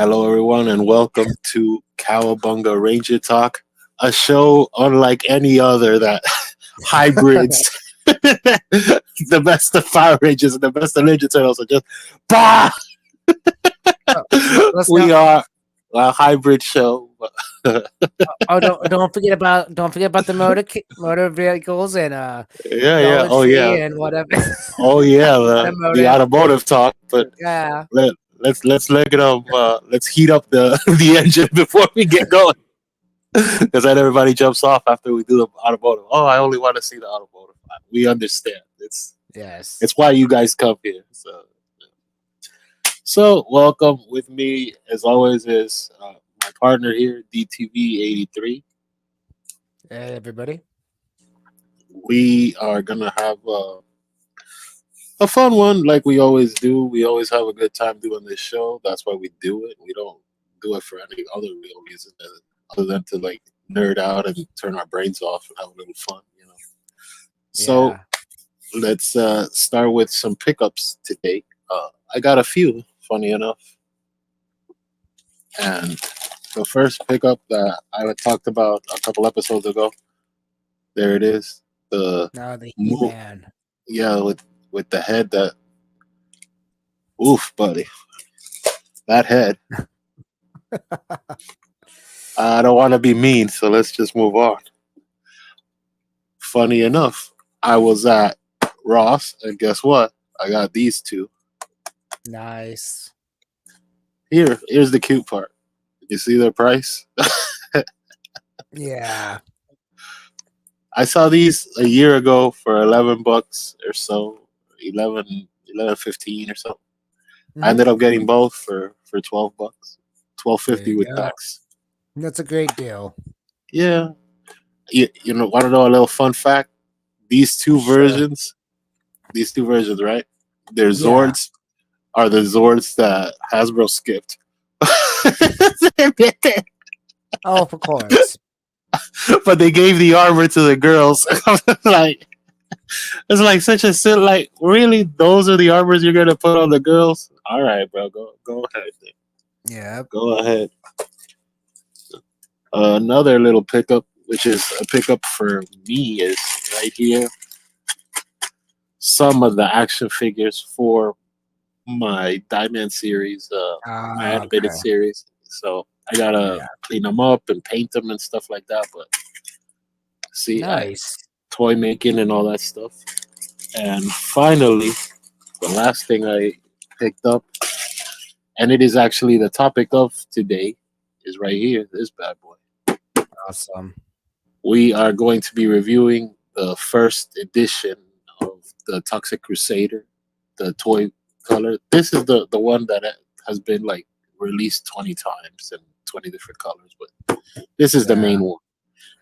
Hello, everyone, and welcome to Cowabunga Ranger Talk, a show unlike any other that hybrids the best of Power Rangers and the best of Ninja Turtles are just bah! Oh, let's We not. are a hybrid show. Oh, don't forget about the motor vehicles and Yeah. Dollar Oh, Tree yeah. and whatever. Oh, yeah. The Automotive. automotive talk, but Yeah. let's look it up. Let's heat up the the engine before we get going. Because then everybody jumps off after we do the automotive. Oh, I only want to see the automotive. We understand. It's Yes. why you guys come here. So welcome with me as always is my partner here, DTV 83. Hey, everybody. We are gonna have a fun one like we always do. We always have a good time doing this show. That's why we do it. We don't do it for any other real reason other than to like nerd out and turn our brains off and have a little fun. So Yeah. let's start with some pickups today. I got a few, funny enough. And the first pickup that I had talked about a couple episodes ago, there it is. The Now the mo- He-Man. yeah, with the head that oof, buddy, that head. I don't want to be mean, so let's just move on. Funny enough, I was at Ross, and guess what? I got these two. Nice. Here's the cute part. You see their price? Yeah. I saw these a year ago for $11 or so, 11.15 or something. I Hmm. ended up getting both for $12, twelve There fifty you with go. tax. That's a great deal. Yeah, want to know a little fun fact? These two Sure. versions, these two versions, right? Their Yeah. Zords are the Zords that Hasbro skipped. Oh, of course. But they gave the armor to the girls. Like it's like such a silly. Like really, those are the armors you're gonna put on the girls? All right, bro, go ahead, Yeah. go ahead. Another little pickup, which is a pickup for me, is right here. Some of the action figures for my Diamond series, my Ah, animated okay. series. So I gotta Yeah. clean them up and paint them and stuff like that. But see, I Nice. toy making and all that stuff. And finally, the last thing I picked up, and it is actually the topic of today, is right here. This bad boy. Awesome. We are going to be reviewing the first edition of the Toxic Crusader, the toy color. This is the one that has been like released 20 times in 20 different colors, but this is the Yeah. main one.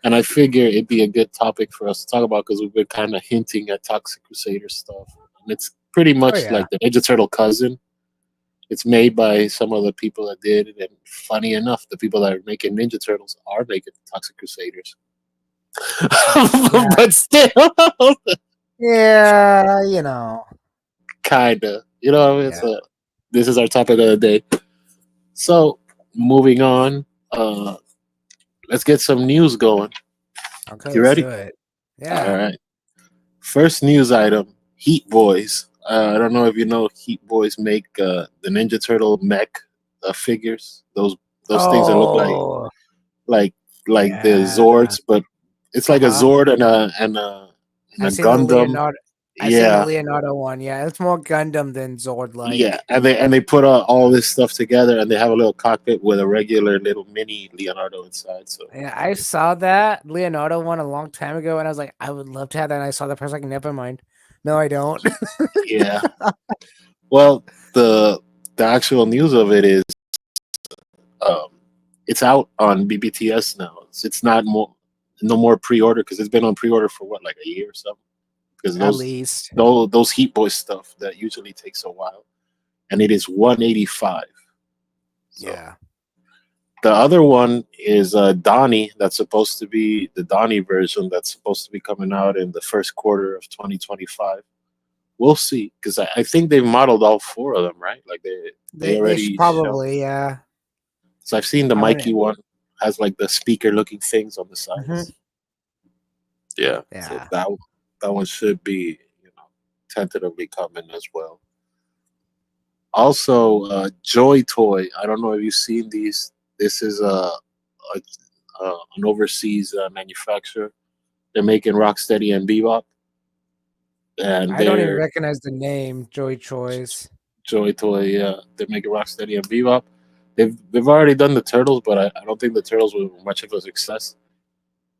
And I figure it'd be a good topic for us to talk about because we've been kind of hinting at Toxic Crusader stuff. And it's pretty Oh, much yeah. like the Ninja Turtle cousin. It's made by some of the people that did it, and funny enough, the people that are making Ninja Turtles are making Toxic Crusaders. Yeah. But still, Yeah. kinda. You know, Yeah. this is our topic of the day. So, moving on, let's get some news going. Okay, You let's ready? do it. All Yeah. right. First news item: Heat Boys. I don't know if you know, Heat Boys make the Ninja Turtle mech figures. Those things that look Oh, like like the yeah. Zords, but it's like a Uh-huh. Zord and I a seen the Gundam. Leonardo. I seen the Yeah, Leonardo one. Yeah, it's more Gundam than Zord yeah, like. and they put all this stuff together, and they have a little cockpit with a regular little mini Leonardo inside. So Yeah, I saw that Leonardo one a long time ago, and I was like, I would love to have that. And I saw the price, like, never mind. No, I don't. yeah, well, the the actual news of it is um, it's out on BBTS now. It's not more no more pre-order because it's been on pre-order for what like a year or something. Because At least, those Heat Boy stuff that usually takes a while, and it is 185. So yeah. the other one is Donnie. That's supposed to be the Donnie version. That's supposed to be coming out in the first quarter of 2025. We'll see, because I think they've modeled all four of them, right? Like they They should already show. probably, yeah. So I've seen the I Mikey wouldn't. one has like the speaker looking things on the Mhm. sides. Yeah, so Yeah, that one should be, tentatively coming as well. Also, Joy Toy. I don't know if you've seen these. This is an overseas manufacturer. They're making Rocksteady and Bebop, and I don't even they're recognize the name Joy Choice. Joy Toy. Yeah, they're making Rocksteady and Bebop. They've already done the Turtles, but I don't think the Turtles were much of a success.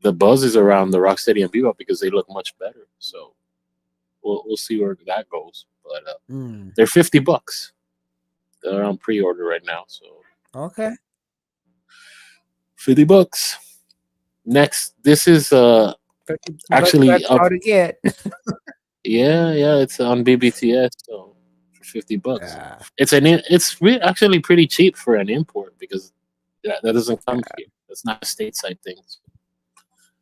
The buzz is around the Rocksteady and Bebop because they look much better. So we'll see where that goes. But Mm. they're $50. They're on pre-order right now. So Okay. $50. Next, this is 50, actually that's up. hard to get. Yeah, it's on BBTS. So for $50, Yeah. actually pretty cheap for an import because that doesn't come here. That's not a stateside thing.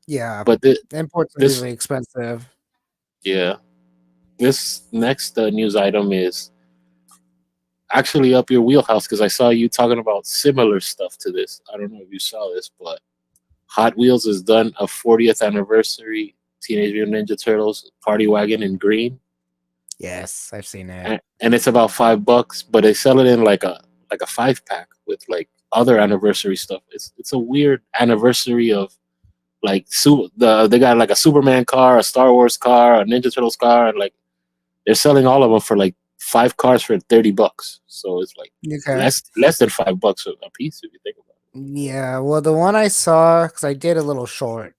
Yeah. But Imports are this usually expensive. yeah, this next news item is actually up your wheelhouse because I saw you talking about similar stuff to this. I don't know if you saw this, but Hot Wheels has done a 40th anniversary Teenage Mutant Ninja Turtles party wagon in green, Yes, I've seen it. and it's about $5, but they sell it in like a 5 pack with like other anniversary stuff. It's a weird anniversary of like they got like a Superman car, a Star Wars car, a Ninja Turtles car, and like they're selling all of them for like 5 cars for $30. So it's like Okay. less than $5 a piece if you think about Yeah. Well, the one I saw, because I did a little short,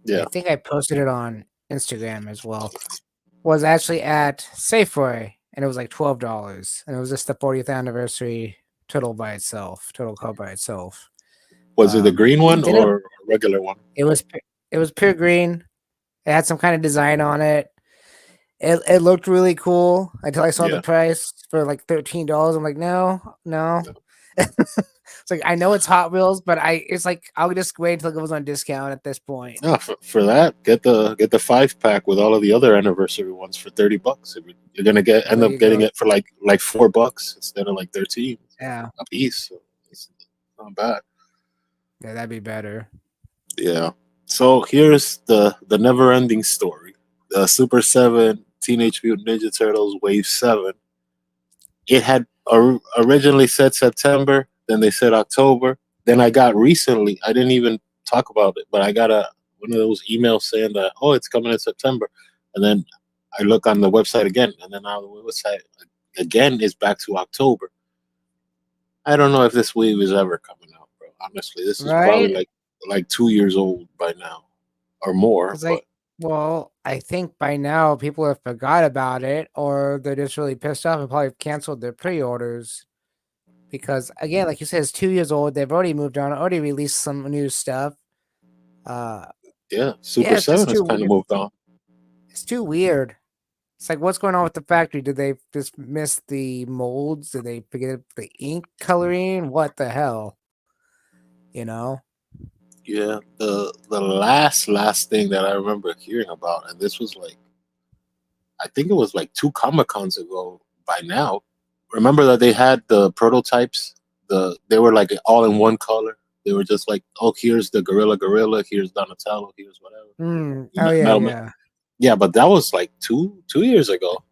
it. I Yeah. think I posted it on Instagram as well, was actually at Safeway, and it was like $12. And it was just the 40th anniversary Turtle by itself, Turtle Car by itself. Was it the green It one didn't, or a regular one? it was, it was pure green. It had some kind of design on it. It looked really cool until I saw the Yeah. price for like $13. I'm like, no, no. It's like I know it's Hot Wheels, but it's like I'll just wait until it goes on discount at this point. No, for that, get the 5 pack with all of the other anniversary ones for $30. You're gonna Well, end there up you getting go. it for like $4 instead of like 13 Yeah, a piece. So it's not bad. yeah, that'd be better. Yeah. So here's the never ending story. The Super 7 Teenage Mutant Ninja Turtles Wave 7. It had originally said September, then they said October. Then I got recently, I didn't even talk about it, but I got one of those emails saying that, oh, it's coming in September. And then I look on the website again, and then now the website again is back to October. I don't know if this wave is ever coming out, bro. Honestly, this is probably Right? like 2 years old by now or more. Because But I think by now people have forgot about it, or they're just really pissed off and probably canceled their pre-orders. Because again, like you said, it's 2 years old. They've already moved on, already released some new stuff. Uh, yeah, Super yeah, it's just 7 has too kind of weird. moved on. It's too weird. It's like, what's going on with the factory? Did they just miss the molds? Did they forget the ink coloring? What the hell? You know? Yeah, the last thing that I remember hearing about, and this was like I think it was like 2 Comic Cons ago by now. Remember that they had the prototypes? They were like all in one color. They were just like, oh, here's the Gorilla, here's Donatello, here's whatever. Oh yeah, Metal Man. yeah. Yeah, but that was like two years ago,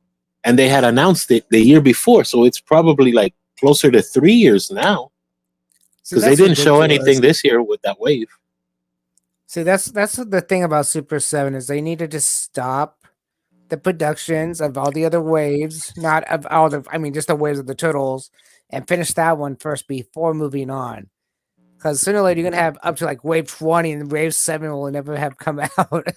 and they had announced it the year before, so it's probably like closer to 3 years now See, because they that's didn't show ridiculous. anything this year with that wave. See, that's the thing about Super 7 is they need to just stop the productions of all the other waves, not of all the I mean just the waves of the turtles, and finish that one first before moving on. Because sooner or later you're gonna have up to like wave 20 and wave 7 will never have come out.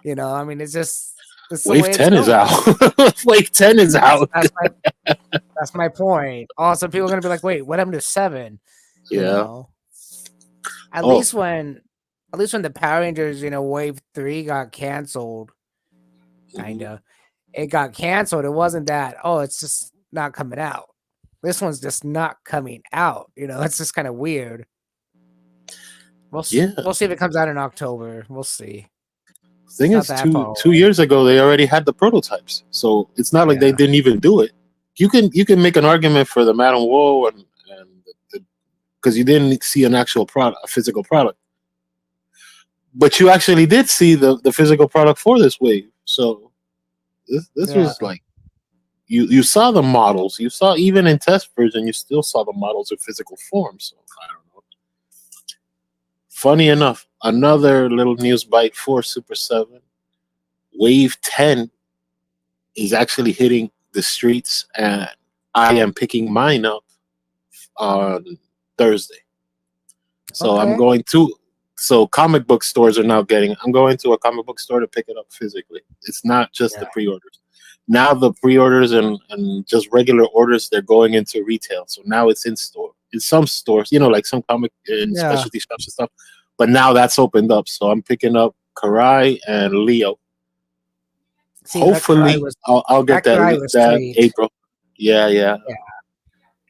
I mean it's the Wave way it's 10 is out. going. Wave 10 is That's out. that's my point. Also, people are gonna be like, "Wait, what happened to 7?" You Yeah. know, at Oh, least when, at least when the Power Rangers, Wave 3 got canceled, mhm. kinda, it got canceled. It wasn't that, oh, it's just not coming out. This one's just not coming out. It's just kind of weird. Yeah. We'll see if it comes out in October. We'll see. Thing It's not is, that two far two away. years ago they already had the prototypes, so it's not like they Yeah. didn't even do it. You can make an argument for the Madame Woe and because you didn't see an actual product, a physical product. But you actually did see the physical product for this wave. So this Yeah. was like you saw the models. You saw even in test version, you still saw the models in physical form. So I don't know. Funny enough, another little news bite for Super 7. Wave 10 is actually hitting the streets, and I am picking mine up on Thursday. So I'm Okay. going to. So comic book stores are now getting. I'm going to a comic book store to pick it up physically. It's not just Yeah. the pre-orders. Now the pre-orders and just regular orders, they're going into retail. So now it's in store. In some stores, like some comic and Yeah. specialty shops and stuff. But now that's opened up. So I'm picking up Karai and Leo. See, Hopefully, I'll get that cry was that sweet. April. Yeah, yeah. Yeah.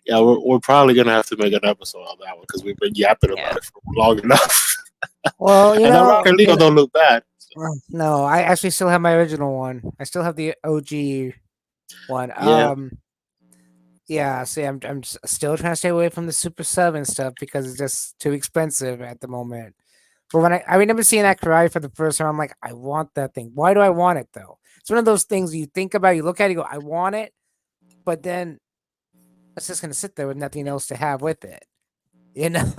Yeah, we're probably gonna have to make an episode on that one because we've been yapping Yeah. about it for long enough. Well, And that Rocket Leo don't look bad. So, no, I actually still have my original one. I still have the OG one. yeah, Yeah. See, still trying to stay away from the Super 7 stuff because it's just too expensive at the moment. But when I remember seeing that cry for the first time, I'm like, I want that thing. Why do I want it though? It's one of those things you think about, you look at it, you go, I want it, but then it's just gonna sit there with nothing else to have with it. You know?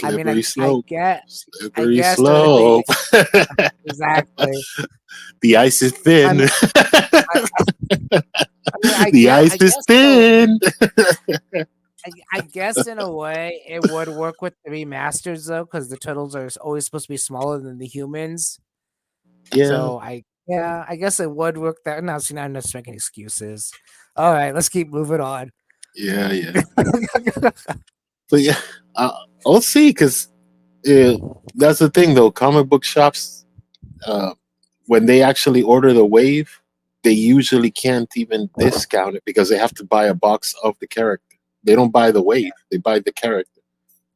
I mean, slippery I slope, get, I slippery guess the only thing slope. exactly. The ice is I thin. mean, I The get, ice is thin. I guess in a way it would work with the remasters though, because the turtles are always supposed to be smaller than the humans. Yeah, So yeah, I guess it would work there. No, see, now I'm just making excuses. All right, let's keep moving on. yeah, yeah. But yeah, we'll see because that's the thing though. Comic book shops, uh, when they actually order the wave, they usually can't even discount it because they have to buy a box of the character. They don't buy the wave; they buy the character.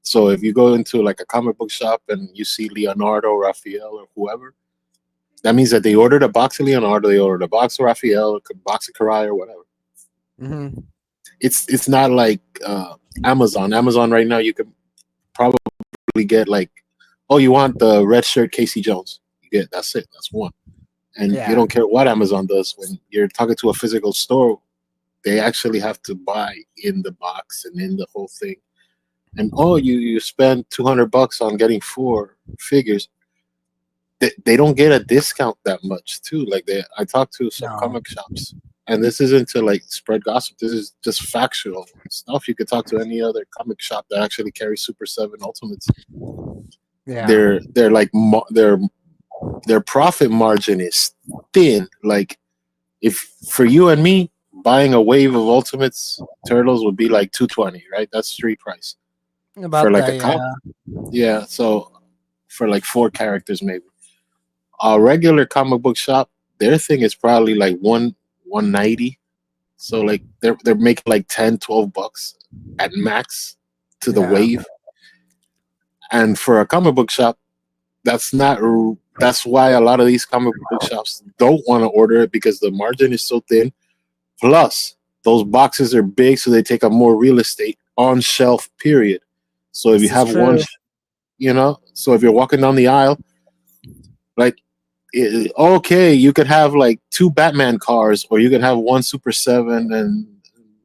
So if you go into like a comic book shop and you see Leonardo, Raphael, or whoever, that means that they ordered a box of Leonardo, they ordered a box of Raphael, a box of Karai, or whatever. Hmm. It's not like Amazon. Amazon right now, you can probably get like, oh, you want the red shirt Casey Jones? You get that's it. That's one. And you Yeah. don't care what Amazon does when you're talking to a physical store. They actually have to buy in the box and in the whole thing. And oh, you spend $200 on getting 4 figures. They don't get a discount that much too. Like I talked to some No. comic shops, and this isn't to like spread gossip. This is just factual stuff. You could talk to any other comic shop that actually carries Super 7 Ultimates. Yeah. They're like their profit margin is thin. Like if for you and me buying a wave of Ultimates Turtles would be like 220, right? That's street price for About like that, a yeah. cop. Yeah, so for like 4 characters maybe. A regular comic book shop, their thing is probably like 190. So like they're making like 10, $12 at max to the Yeah. wave. And for a comic book shop, that's not that's why a lot of these comic book shops don't want to order it because the margin is so thin. Plus, those boxes are big, so they take up more real estate on shelf. Period. So if you This is have one, true. so if you're walking down the aisle, like okay, you could have like 2 Batman cars, or you could have one Super 7, and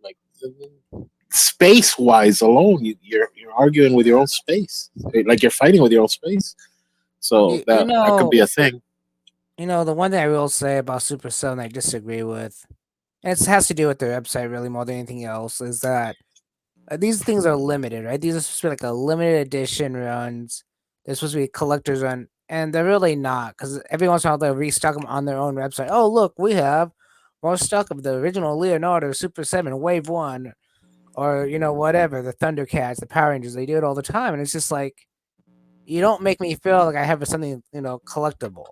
like space wise alone, you're arguing with your own space, like you're fighting with your own space. So You, you that could know, be a thing. the one thing I will say about Super 7 I disagree with, and it has to do with their website really more than anything else, is that these things are limited, right? These are supposed to be like a limited edition runs. They're supposed to be a collector's run, and they're really not because every once in a while they'll restock them on their own website. Oh, look, we have more stock of the original Leonardo Super 7 Wave 1, or, whatever, the Thundercats, the Power Rangers. They do it all the time, and it's just like, you don't make me feel like I have something, collectible.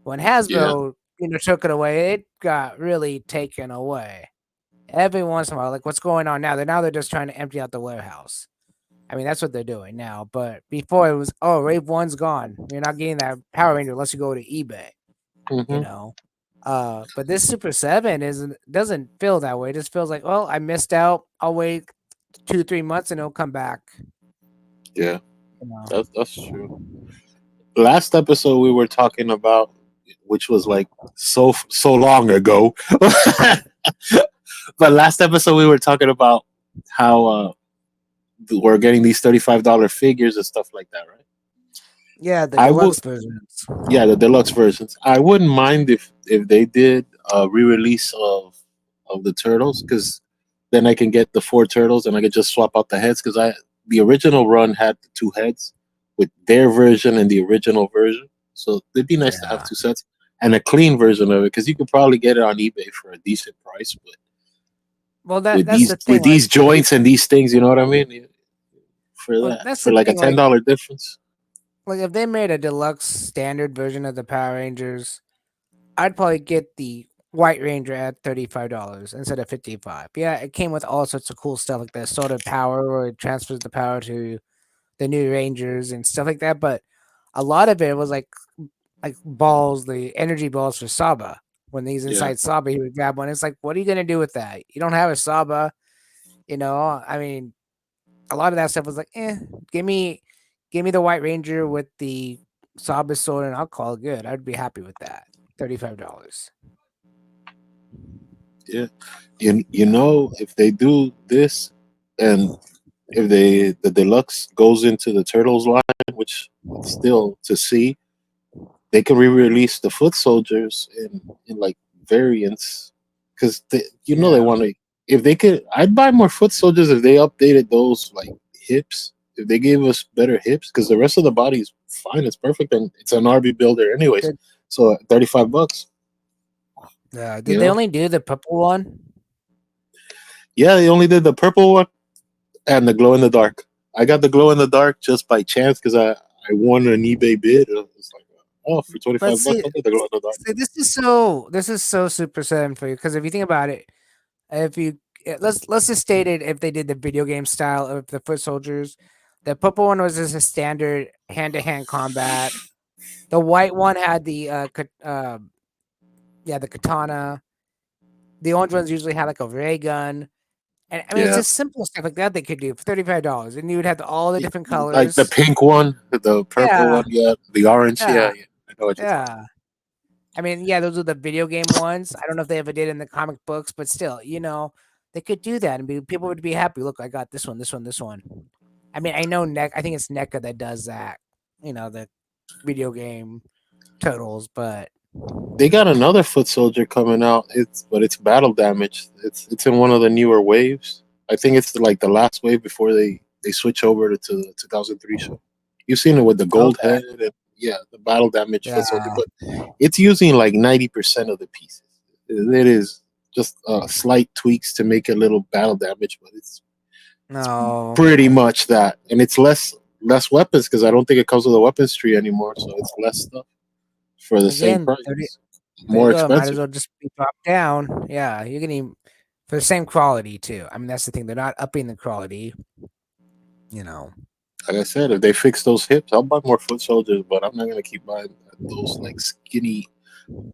When Yeah. Hasbro, took it away, it got really taken away. Every once in a while, like what's going on now? They're just trying to empty out the warehouse. I mean, that's what they're doing now. But before it was, oh, Wave One's gone. You're not getting that Power Ranger unless you go to eBay. You Hmm. know. But this Super 7 doesn't feel that way. It just feels like, well, I missed out. I'll wait 2 3 months and it'll come back. Yeah, You know. that's true. Last episode we were talking about, which was like so long ago. But last episode we were talking about how we're getting these $35 figures and stuff like that, right? Yeah, the I would, deluxe versions. yeah, the deluxe versions. I wouldn't mind if they did a re-release of the turtles, because then I can get the four turtles and I could just swap out the heads, because I the original run had the two heads with their version and the original version. So it'd be nice to have Yeah. two sets and a clean version of it, because you could probably get it on eBay for a decent price. But Well, that's the with thing. these joints and these things, you know what I mean? Yeah, for Well, that, that's for the like a thing. $10 difference. Like if they made a deluxe standard version of the Power Rangers, I'd probably get the White Ranger at $35 instead of 55. Yeah, it came with all sorts of cool stuff like the Sword of Power, where it transfers the power to the new Rangers and stuff like that. But a lot of it was like balls, the energy balls for Saba. When he's Yeah, inside Saba, he would grab one. It's like, what are you gonna do with that? You don't have a Saba, you know. I mean, a lot of that stuff was like, give me, give me the White Ranger with the Saba sword, and I'll call it good. I'd be happy with that. $35. yeah. You know, if they do this, and if the deluxe goes into the Turtles line, which it's still to see, they can re-release the foot soldiers in like variants, because they Yeah. want to. If they could, I'd buy more foot soldiers if they updated those like hips. If they gave us better hips, because the rest of the body is fine, it's perfect, and it's an RB builder anyways. Did So $35, you did they know. only do the purple one? Yeah, they only did the purple one and the glow in the dark. I got the glow in the dark just by chance, because I won an eBay bid. It's like, oh, for twenty But five bucks, I'll get the glow in the dark. see, this is so Super Seven for you because if you think about it, if you let's just state it, if they did the video game style of the foot soldiers, the purple one was just a standard hand to hand combat. The white one had the yeah, the katana. The orange ones usually had like a ray gun. And I mean, it's Yeah, just simple stuff like that they could do for $35, and you would have all the different like the colors. pink one, the purple Yeah, one, yeah, the orange, yeah, yeah, yeah. I know what you're talking yeah. I mean, yeah, those are the video game ones. I don't know if they ever did in the comic books, but still, they could do that, and people would be happy. Look, I got this one, this one, this one. I mean, I know I think it's NECA that does that. The video game totals, but They got another foot soldier coming out. It's battle damage. It's in one of the newer waves. I think it's like the last wave before they switch over to the 2003 show. You've seen it with the gold okay, head, and yeah, the battle damage foot soldier, yeah, but it's using like 90% of the pieces. It is just slight tweaks to make a little battle damage, but it's no, pretty much that, and it's less weapons, because I don't think it comes with a weapons tree anymore, so it's less stuff for the same again, 30. price. There you More go. Might as expensive. well just be dropped down. Yeah, you're getting for the same quality too. I mean, that's the thing. They're not upping the quality. You know. Like I said, if they fix those hips, I'll buy more foot soldiers, but I'm not gonna keep buying those like skinny,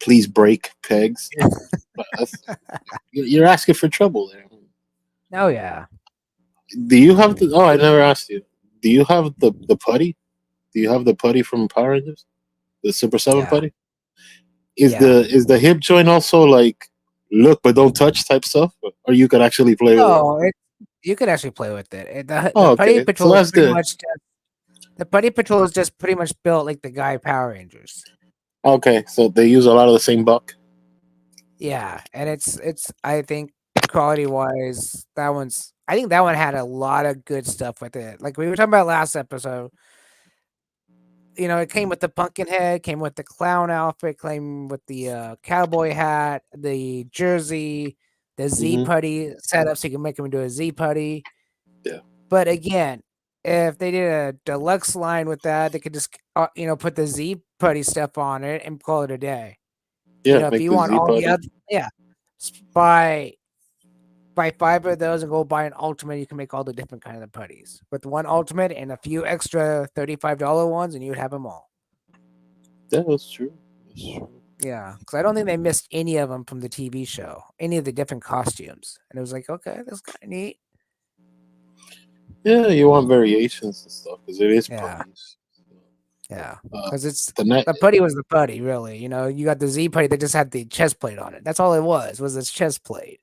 please break pegs. But you're asking for trouble there. Oh yeah, Do you have the? Oh, I never asked you. Do you have the putty? Do you have the putty from Power Rangers? The Super Seven yeah, putty? Is yeah. the hip joint also like look but don't touch type stuff, or you could actually play with it? Oh, you could actually play with it. The Oh, Putty okay, so Patrol is that's pretty good. much the Putty Patrol is just pretty much built like the Guy Power Rangers. Okay, so they use a lot of the same buck. Yeah, and it's I think quality wise, I think that one had a lot of good stuff with it. Like we were talking about last episode, it came with the pumpkin head, came with the clown outfit, came with the cowboy hat, the jersey, the Z Hmm. putty setup, so you can make him into a Z putty. Yeah, But again, if they did a deluxe line with that, they could just put the Z putty stuff on it and call it a day. yeah, If make you the want Z all the putty. other, yeah, buy five of those and go buy an ultimate. You can make all the different kind of putties with one ultimate and a few extra $35 ones, and you would have them all. Yeah, that's true. That's true. Yeah, because I don't think they missed any of them from the TV show, any of the different costumes, and it was like, okay, that's kind of neat. Yeah, you want variations and stuff because it is Yeah, putties. yeah, Uh, because it's the net, the putty was the putty, really. You know, you got the Z putty that just had the chest plate on it. That's all it was its chest plate.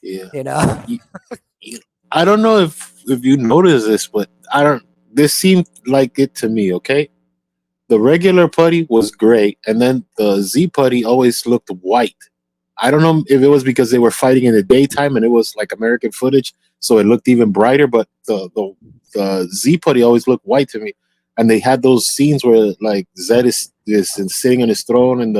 yeah. You know. You, I don't know if you notice this, but I don't. This seemed like it to me. Okay, the regular putty was gray, and then the Z putty always looked white. I don't know if it was because they were fighting in the daytime and it was like American footage, so it looked even brighter. But the Z putty always looked white to me, and they had those scenes where like Zed is sitting on his throne, and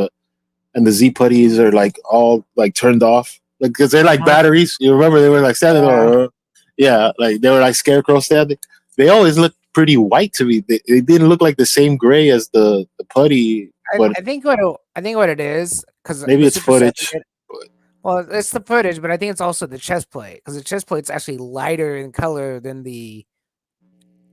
the Z putties are like all like turned off, like because they're like Uh-huh. batteries. You remember they were like standing Yeah. there, yeah, like they were like scarecrow standing. They always looked pretty white to me. They didn't look like the same gray as the putty, but I think what it is because maybe the it's Super Seven. footage. But Well, it's the footage, but I think it's also the chest plate because the chest plate's actually lighter in color than the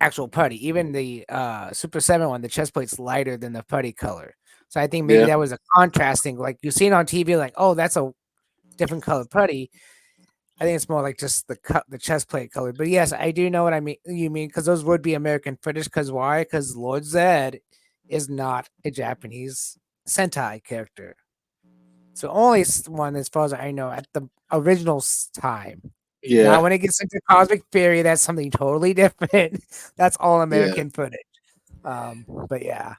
actual putty. Even the Super 7 one, the chest plate's lighter than the putty color. So I think maybe yeah, that was a contrasting. Like you see it on TV, like, oh, that's a different color putty. I think it's more like just the chest plate color. But yes, I do know what I mean. You mean because those would be American footage. Because why? Because Lord Zed is not a Japanese Sentai character. So only one, as far as I know, at the original time. Now, yeah, when it gets into Cosmic Fury, that's something totally different. That's all yeah, American footage. But yeah,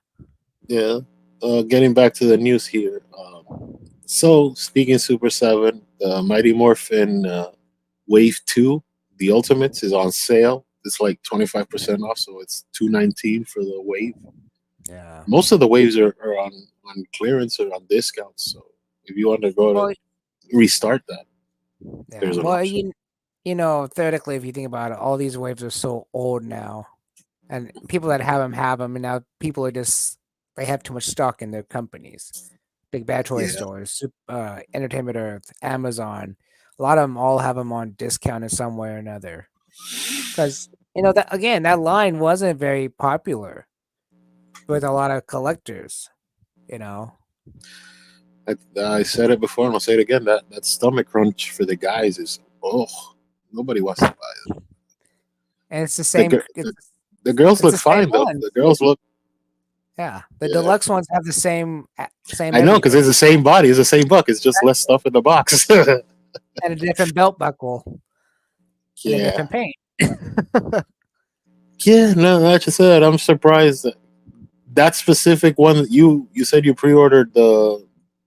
yeah. Getting back to the news here. So speaking Super Seven, the Mighty Morphin Wave Two, the Ultimates is on sale. It's like 25% off, so it's 219 for the wave. yeah. Most of the waves are on clearance or on discounts. So if you want to go to Well, restart that, yeah. there's an Well, option. you know, theoretically, if you think about it, all these waves are so old now, and people that have them, and now people are just they have too much stock in their companies. Big Bad Toy Yeah, Stores, Entertainment Earth, Amazon. A lot of them all have them on discount in some way or another. Because you know that again, that line wasn't very popular with a lot of collectors. You know, I said it before and I'll say it again. That stomach crunch for the guys is nobody wants to buy it. and it's the The same. gir- the, the girls It's look the same fine though. The ones. girls look Yeah, the yeah. deluxe ones have the same I know because it's everything the same body, it's the same buck. It's just less stuff in the box. and a different belt buckle and a yeah, different paint. yeah. No, like I said, I'm surprised that specific one that you said you pre-ordered the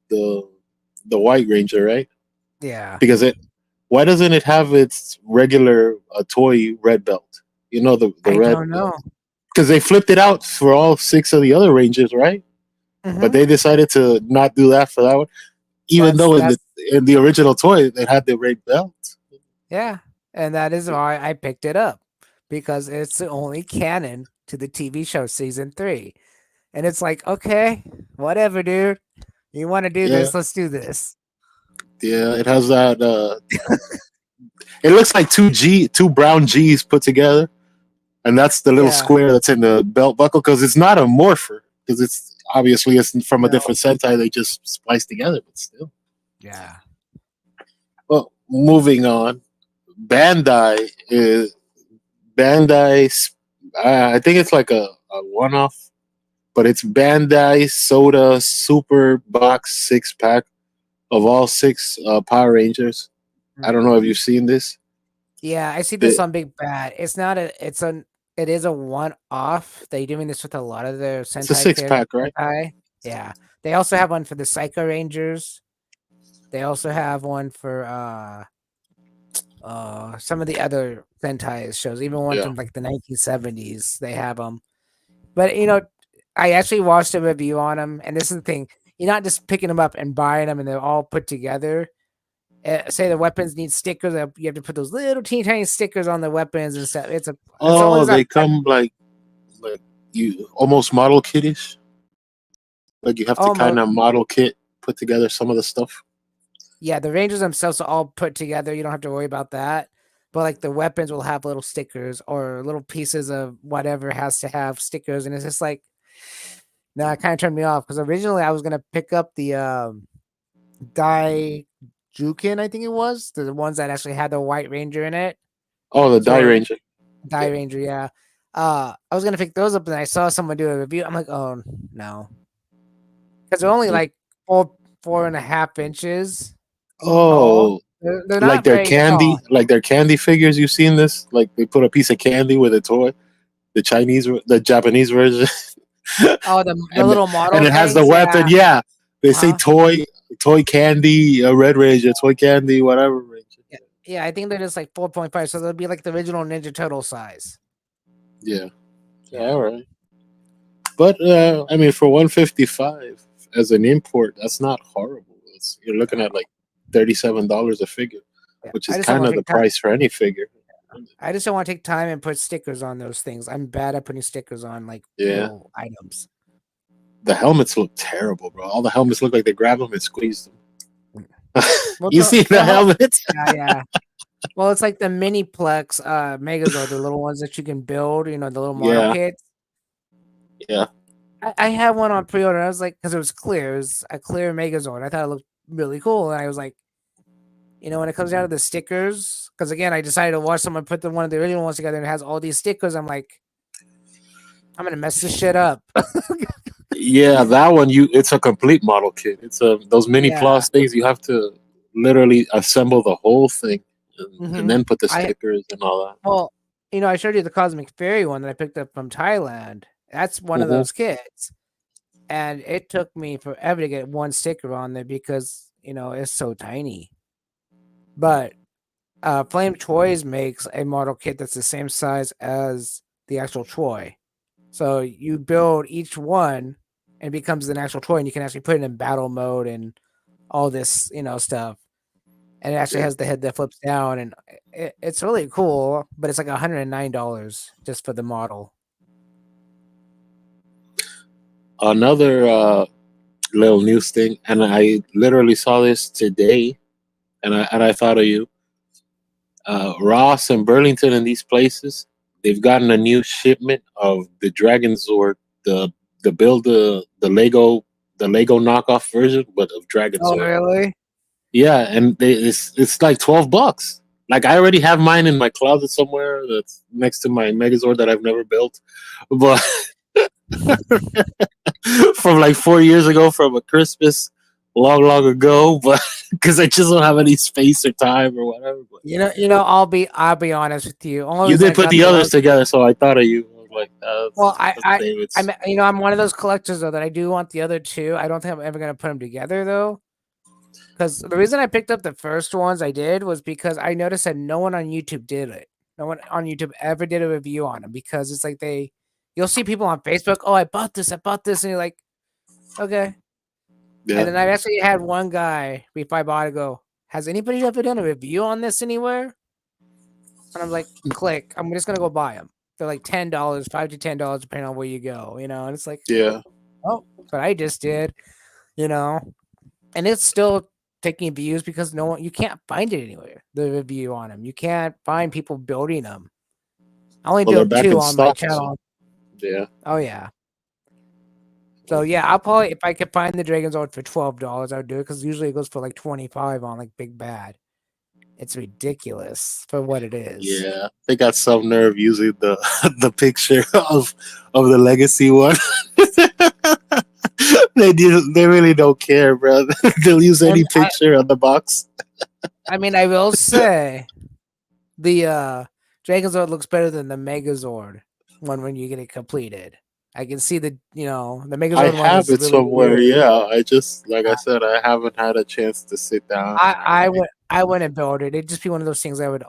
the White Ranger, right? Yeah, Because it why doesn't it have its regular toy red belt? You know the I red don't know. because they flipped it out for all six of the other Rangers, right? But Hmm. they decided to not do that for that one, even though That's in the original toy it had the red belt. yeah, and that is why I picked it up because it's the only canon to the TV show season 3. And it's like, okay, whatever, dude. You want to do Yeah, this? Let's do this. yeah. It has that. It looks like two brown G's put together, and that's the little Yeah. square that's in the belt buckle because it's not a morpher because it's obviously it's from a No. different Sentai they just spliced together, but still. Yeah. Well, moving on. Bandai is Bandai. I think it's like a one off, but it's Bandai Soda Super Box 6 pack of all six Power Rangers. I don't know if you've seen this. Yeah, I see this The, on Big Bad. It's not a it is a one-off. They're doing this with a lot of their it's a Sentai six characters. pack, right? Sentai. Yeah. They also have one for the Psycho Rangers. They also have one for some of the other Sentai shows, even one Yeah. from like the 1970s. They have them. But you know, I actually watched a review on them, and this is the thing: you're not just picking them up and buying them, and they're all put together. Say the weapons need stickers, you have to put those little teeny tiny stickers on the weapons and stuff. It's all Oh, it's not. they come like you almost model kitish. Like you have to kind Almost. of model kit put together some of the stuff. Yeah, the Rangers themselves are all put together. You don't have to worry about that. But like the weapons will have little stickers or little pieces of whatever has to have stickers, and it's just like no, it kind of turned me off because originally I was gonna pick up the Dai Jukin, I think it was the ones that actually had the White Ranger in it. Oh, the Die So Ranger. Die Ranger, yeah. I was gonna pick those up, and I saw someone do a review. I'm like, oh no, because they're only like 4.5 inches tall. Oh, They're like not their very tall. candy, like their candy figures. You've seen this? Like they put a piece of candy with a toy. The Japanese version, Oh, the and little model and it has the things, weapon. yeah. Yeah, they say Uh-huh. toy candy, Red Ranger, toy candy, whatever. Ranger. Yeah, yeah. I think they're just like 4.5, so they'll be like the original Ninja Turtle size. Yeah, yeah, Yeah. all right. But I mean, for 155 as an import, that's not horrible. You're looking at like $37 a figure, Yeah. which I is just don't kind want of to the take time. price for any figure. I just don't want to take time and put stickers on those things. I'm bad at putting stickers on like Yeah, little items. the helmets look terrible, bro. All the helmets look like they grabbed them and squeezed Mm. them. Well, You see the well, helmets? yeah, yeah. Well, it's like the Miniplex Megazord, the little ones that you can build, the little model Yeah, kits. yeah, I had one on pre-order. I was like, because it was clear. It was a clear Megazord. I thought it looked really cool. And I was like, when it comes down to the stickers, because again, I decided to watch someone put one of the original ones together and it has all these stickers. I'm like, I'm going to mess this shit up. yeah. That one, it's a complete model kit. It's those mini Yeah. plus things. You have to literally assemble the whole thing and hmm then put the I, stickers and all that. well, I showed you the Cosmic Fairy one that I picked up from Thailand. That's one of Hmm. those kits. And it took me forever to get one sticker on there because, it's so tiny. But Flame Toys makes a model kit that's the same size as the actual toy. So you build each one and it becomes an actual toy, and you can actually put it in battle mode and all this, stuff. And it actually Yeah. has the head that flips down, and it's really cool. But it's like $109 just for the model. Another little news thing, and I literally saw this today, and I thought of you. Ross and Burlington and these places, they've gotten a new shipment of the Dragon Zord, the build the Lego knockoff version, but of Dragon Oh, Zord. really? Yeah, and it's like $12. Like I already have mine in my closet somewhere that's next to my Megazord that I've never built, but from like 4 years ago, from a Christmas long ago, but because I just don't have any space or time or whatever. But I'll be honest with you. Only you reason did I put got the the others one. together, so I thought of you. I was like, Well, that's David's. I'm one of those collectors though that I do want the other two. I don't think I'm ever gonna put them together though. Because the reason I picked up the first ones I did was because I noticed that no one on YouTube did it. No one on YouTube ever did a review on them because it's like you'll see people on Facebook, oh, I bought this, and you're like, okay. And Yeah, then I actually had one guy before I bought it go, has anybody ever done a review on this anywhere? And I'm like, click. I'm just gonna go buy them. They're like $10, $5 to $10, depending on where you go, And it's like, yeah. oh, but I just did, you know. And it's still taking views because no one you can't find it anywhere. The review on them, you can't find people building them. I only Well, they're built back two in on my stock, so channel. yeah. Oh yeah. So yeah, I'll probably if I could find the Dragon's Art for $12, I would do it because usually it goes for like 25 on like Big Bad. It's ridiculous for what it is. Yeah, they got some nerve using the the picture of the legacy one. They really don't care, bro. They'll use And any picture on the box. I mean, I will say the Dragonzord looks better than the Megazord one when you get it completed. I can see the I Megazord one have is it really somewhere. weird. Yeah, I just like I said, I haven't had a chance to sit down I and I really. would I wouldn't build it. It'd just be one of those things I would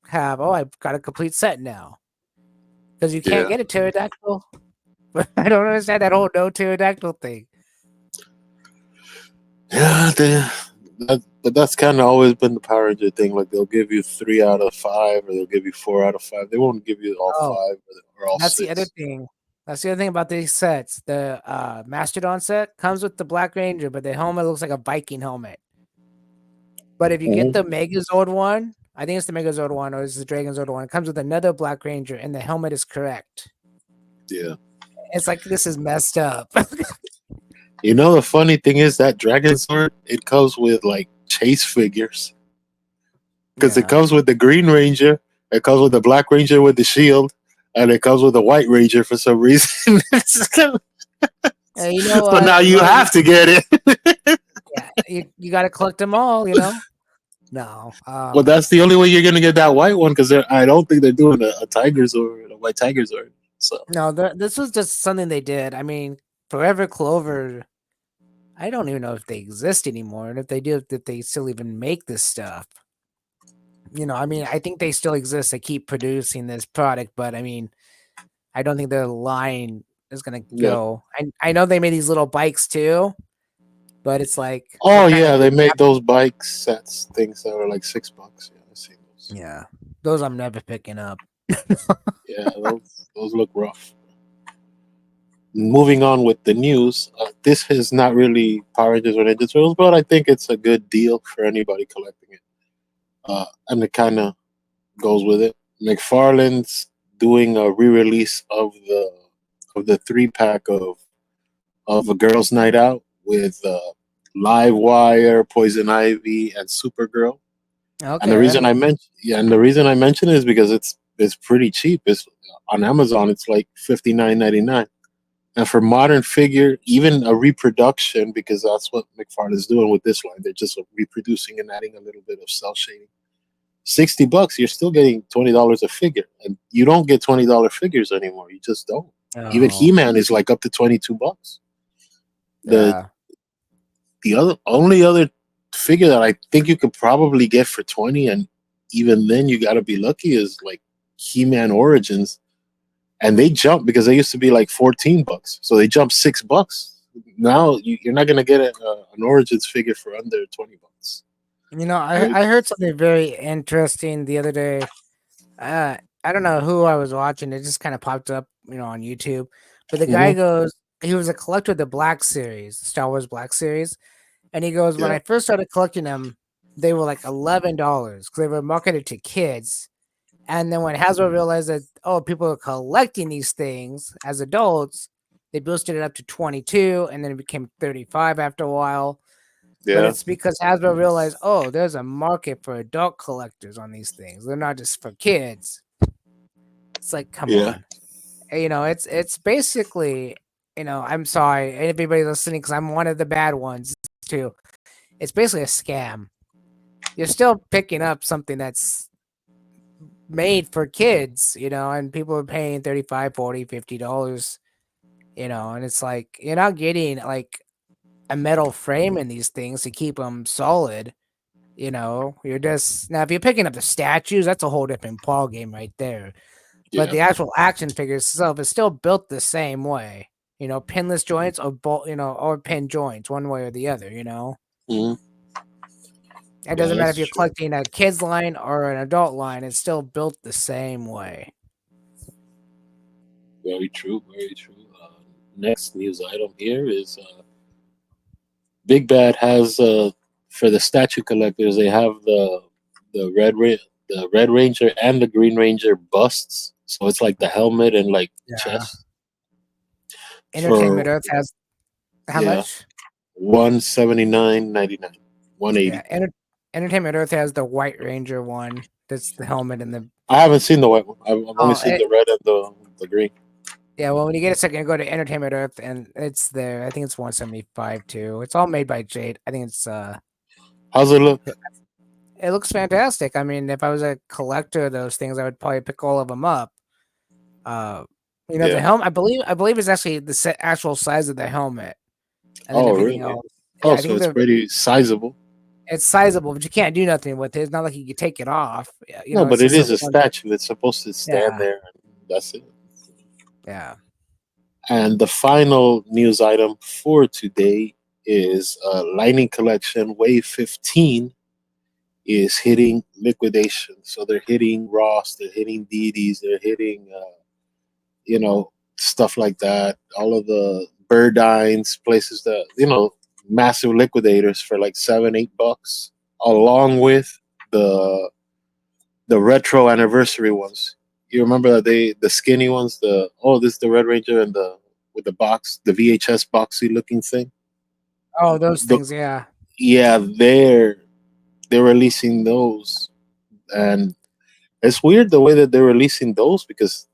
have. Oh, I've got a complete set now because you can't Yeah, get a pterodactyl. I don't understand that whole no pterodactyl thing. yeah. But that's kind of always been the Power Ranger thing. Like they'll give you 3 out of 5, or they'll give you 4 out of 5. They won't give you all Oh, five or all that's the other six. thing. That's the other thing about these sets. The Mastodon set comes with the Black Ranger, but the helmet looks like a Viking helmet. But if you get Mhm. the Megazord one, I think it's the Megazord one or it's the Dragonzord one. It comes with another Black Ranger, and the helmet is correct. Yeah. It's like this is messed up. You know the funny thing is that Dragon Sword, it comes with like chase figures because it Yeah. comes with the Green Ranger It comes with the Black Ranger with the shield, and it comes with the White Ranger for some reason. So You know now what? you have to get it. Yeah, you got to collect them all. You know. No. Well, that's the only way you're gonna get that white one because I don't think they're doing a Tigers or a White Tigers or so. No, this was just something they did. I mean, Forever Clover, I don't even know if they exist anymore, and if they do, if they still even make this stuff. I mean, I think they still exist. They keep producing this product, but I mean, I don't think their line is gonna Yeah. go. I know they made these little bikes too, but it's like Oh what kind yeah, of they make those bike sets things that are like $6. Yeah, I've seen those. yeah, those I'm never picking up. Yeah, those look rough. Moving on with the news, this is not really Power Rangers or Ninja Turtles, but I think it's a good deal for anybody collecting it. And it kind of goes with it. McFarlane's doing a re-release of the 3 pack of a girls' night out with Live Wire, Poison Ivy, and Supergirl. And the Okay. reason the reason I mention it is because it's pretty cheap. It's on Amazon. It's like $59.99. And for modern figure, even a reproduction, because that's what McFarlane's doing with this line. They're just reproducing and adding a little bit of cell shading. $60, you're still getting $20 a figure, and you don't get $20 figures anymore. You just don't. Even Oh, He-Man is like up to $22. The yeah. the other only other figure that I think you could probably get for 20, and even then you got to be lucky, is like He-Man Origins, and they jump because they used to be like $14, so they jumped $6. Now you're not gonna get an Origins figure for under $20. And I heard something very interesting the other day. I don't know who I was watching. It just kind of popped up, on YouTube. But the guy Mhm. goes, he was a collector of the Black Series, Star Wars Black Series, and he goes, when Yeah, I first started collecting them, they were like $11 because they were marketed to kids. And then when Hasbro realized that people are collecting these things as adults, they boosted it up to 22, and then it became 35 after a while. But yeah, it's because Hasbro realized, there's a market for adult collectors on these things. They're not just for kids. It's like, come yeah, on. It's basically, I'm sorry, everybody listening, because I'm one of the bad ones too. It's basically a scam. You're still picking up something that's made for kids, and people are paying 35, 40, $50, and it's like you're not getting like a metal frame in these things to keep them solid. You're just now if you're picking up the statues, that's a whole different ball game right there. But yeah. the actual action figure itself is still built the same way. Pinless joints or bolt, or pin joints, one way or the other. Mhm. It Yeah, doesn't matter if that's you're true. collecting a kids line or an adult line; it's still built the same way. Very true. Very true. Next news item here is Big Bad has for the statue collectors. They have the Red Ranger and the Green Ranger busts. So it's like the helmet and like Yeah. chest Entertainment for Earth has how yeah much? 179.99, Yeah, 180. Entertainment Earth has the White Ranger one. That's the helmet and the I haven't seen the white one. I've only oh, seen the red and the green. yeah. Well, when you get a second, go to Entertainment Earth, and it's there. I think it's 175 too. It's all made by Jade. I think it's How's it look? it looks fantastic. I mean, if I was a collector of those things, I would probably pick all of them up. Uh, the Yeah. helmet. I believe it's actually the actual size of the helmet, and then Oh, everything really? else. Oh, Yeah, I so think it's pretty sizable. it's sizable, but you can't do nothing with it. It's not like you can take it off. Yeah, No, it's but it just a is a one. statue. It's supposed to stand Yeah, there, and that's it. yeah. And the final news item for today is Lightning Collection Wave 15 is hitting liquidation. So they're hitting Ross, they're hitting Deities, they're hitting, stuff like that. All of the Burdines, places that, massive liquidators for like $7, $8, along with the the retro anniversary ones. You remember that the skinny ones, this is the Red Ranger and the with the box, the VHS boxy looking thing. Oh, those The, things. Yeah. yeah, they're releasing those, and It's weird the way that they're releasing those because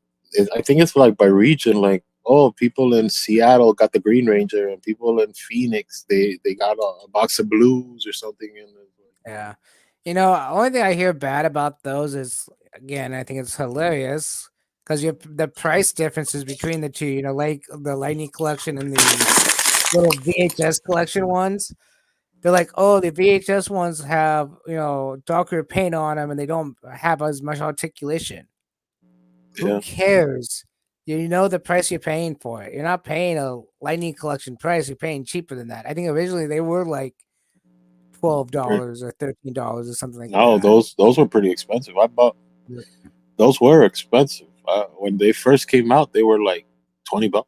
I think it's like by region. Like, oh, people in Seattle got the Green Ranger, and people in Phoenix they got a box of blues or something. And Yeah. Only thing I hear bad about those is, again, I think it's hilarious because you the price differences between the two. Like the Lightning collection and the little VHS collection ones. They're like, oh, the VHS ones have darker paint on them and they don't have as much articulation. Who yeah, cares? You know the price you're paying for it. You're not paying a Lightning collection price. You're paying cheaper than that. I think originally they were like right. $12 or $13 or something like No, that. those were pretty expensive. I bought Yeah. those were expensive. When they first came out, they were like $20.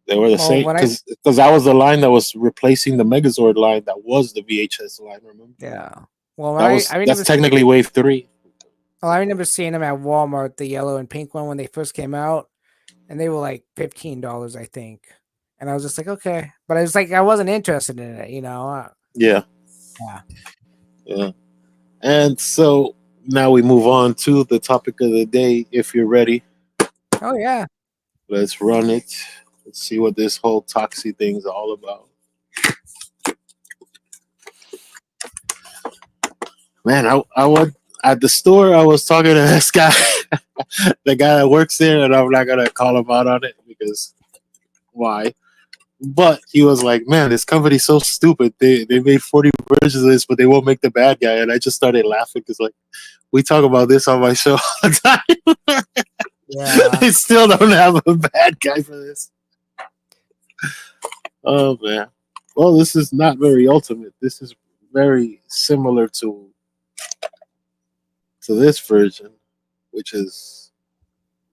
They were the Well, same when I because that was the line that was replacing the Megazord line that was the VHS line. Remember yeah, well when that I was I that's remember technically Wave Three. well, I remember seeing them at Walmart, the yellow and pink one when they first came out, and they were like $15, I think. And I was just like, okay, but I was like, I wasn't interested in it. Yeah, Yeah. yeah. And so now we move on to the topic of the day. If you're ready, Oh yeah. let's run it. Let's see what this whole Toxey thing's all about. Man, I went at the store. I was talking to this guy, the guy that works there, and I'm not gonna call him out on it because why? But he was like, "Man, this company's so stupid. They made 40 versions of this, but they won't make the bad guy." And I just started laughing because like we talk about this on my show all the time. Yeah. They still don't have a bad guy for this. Oh man. Well, this is not very ultimate. This is very similar to this version, which is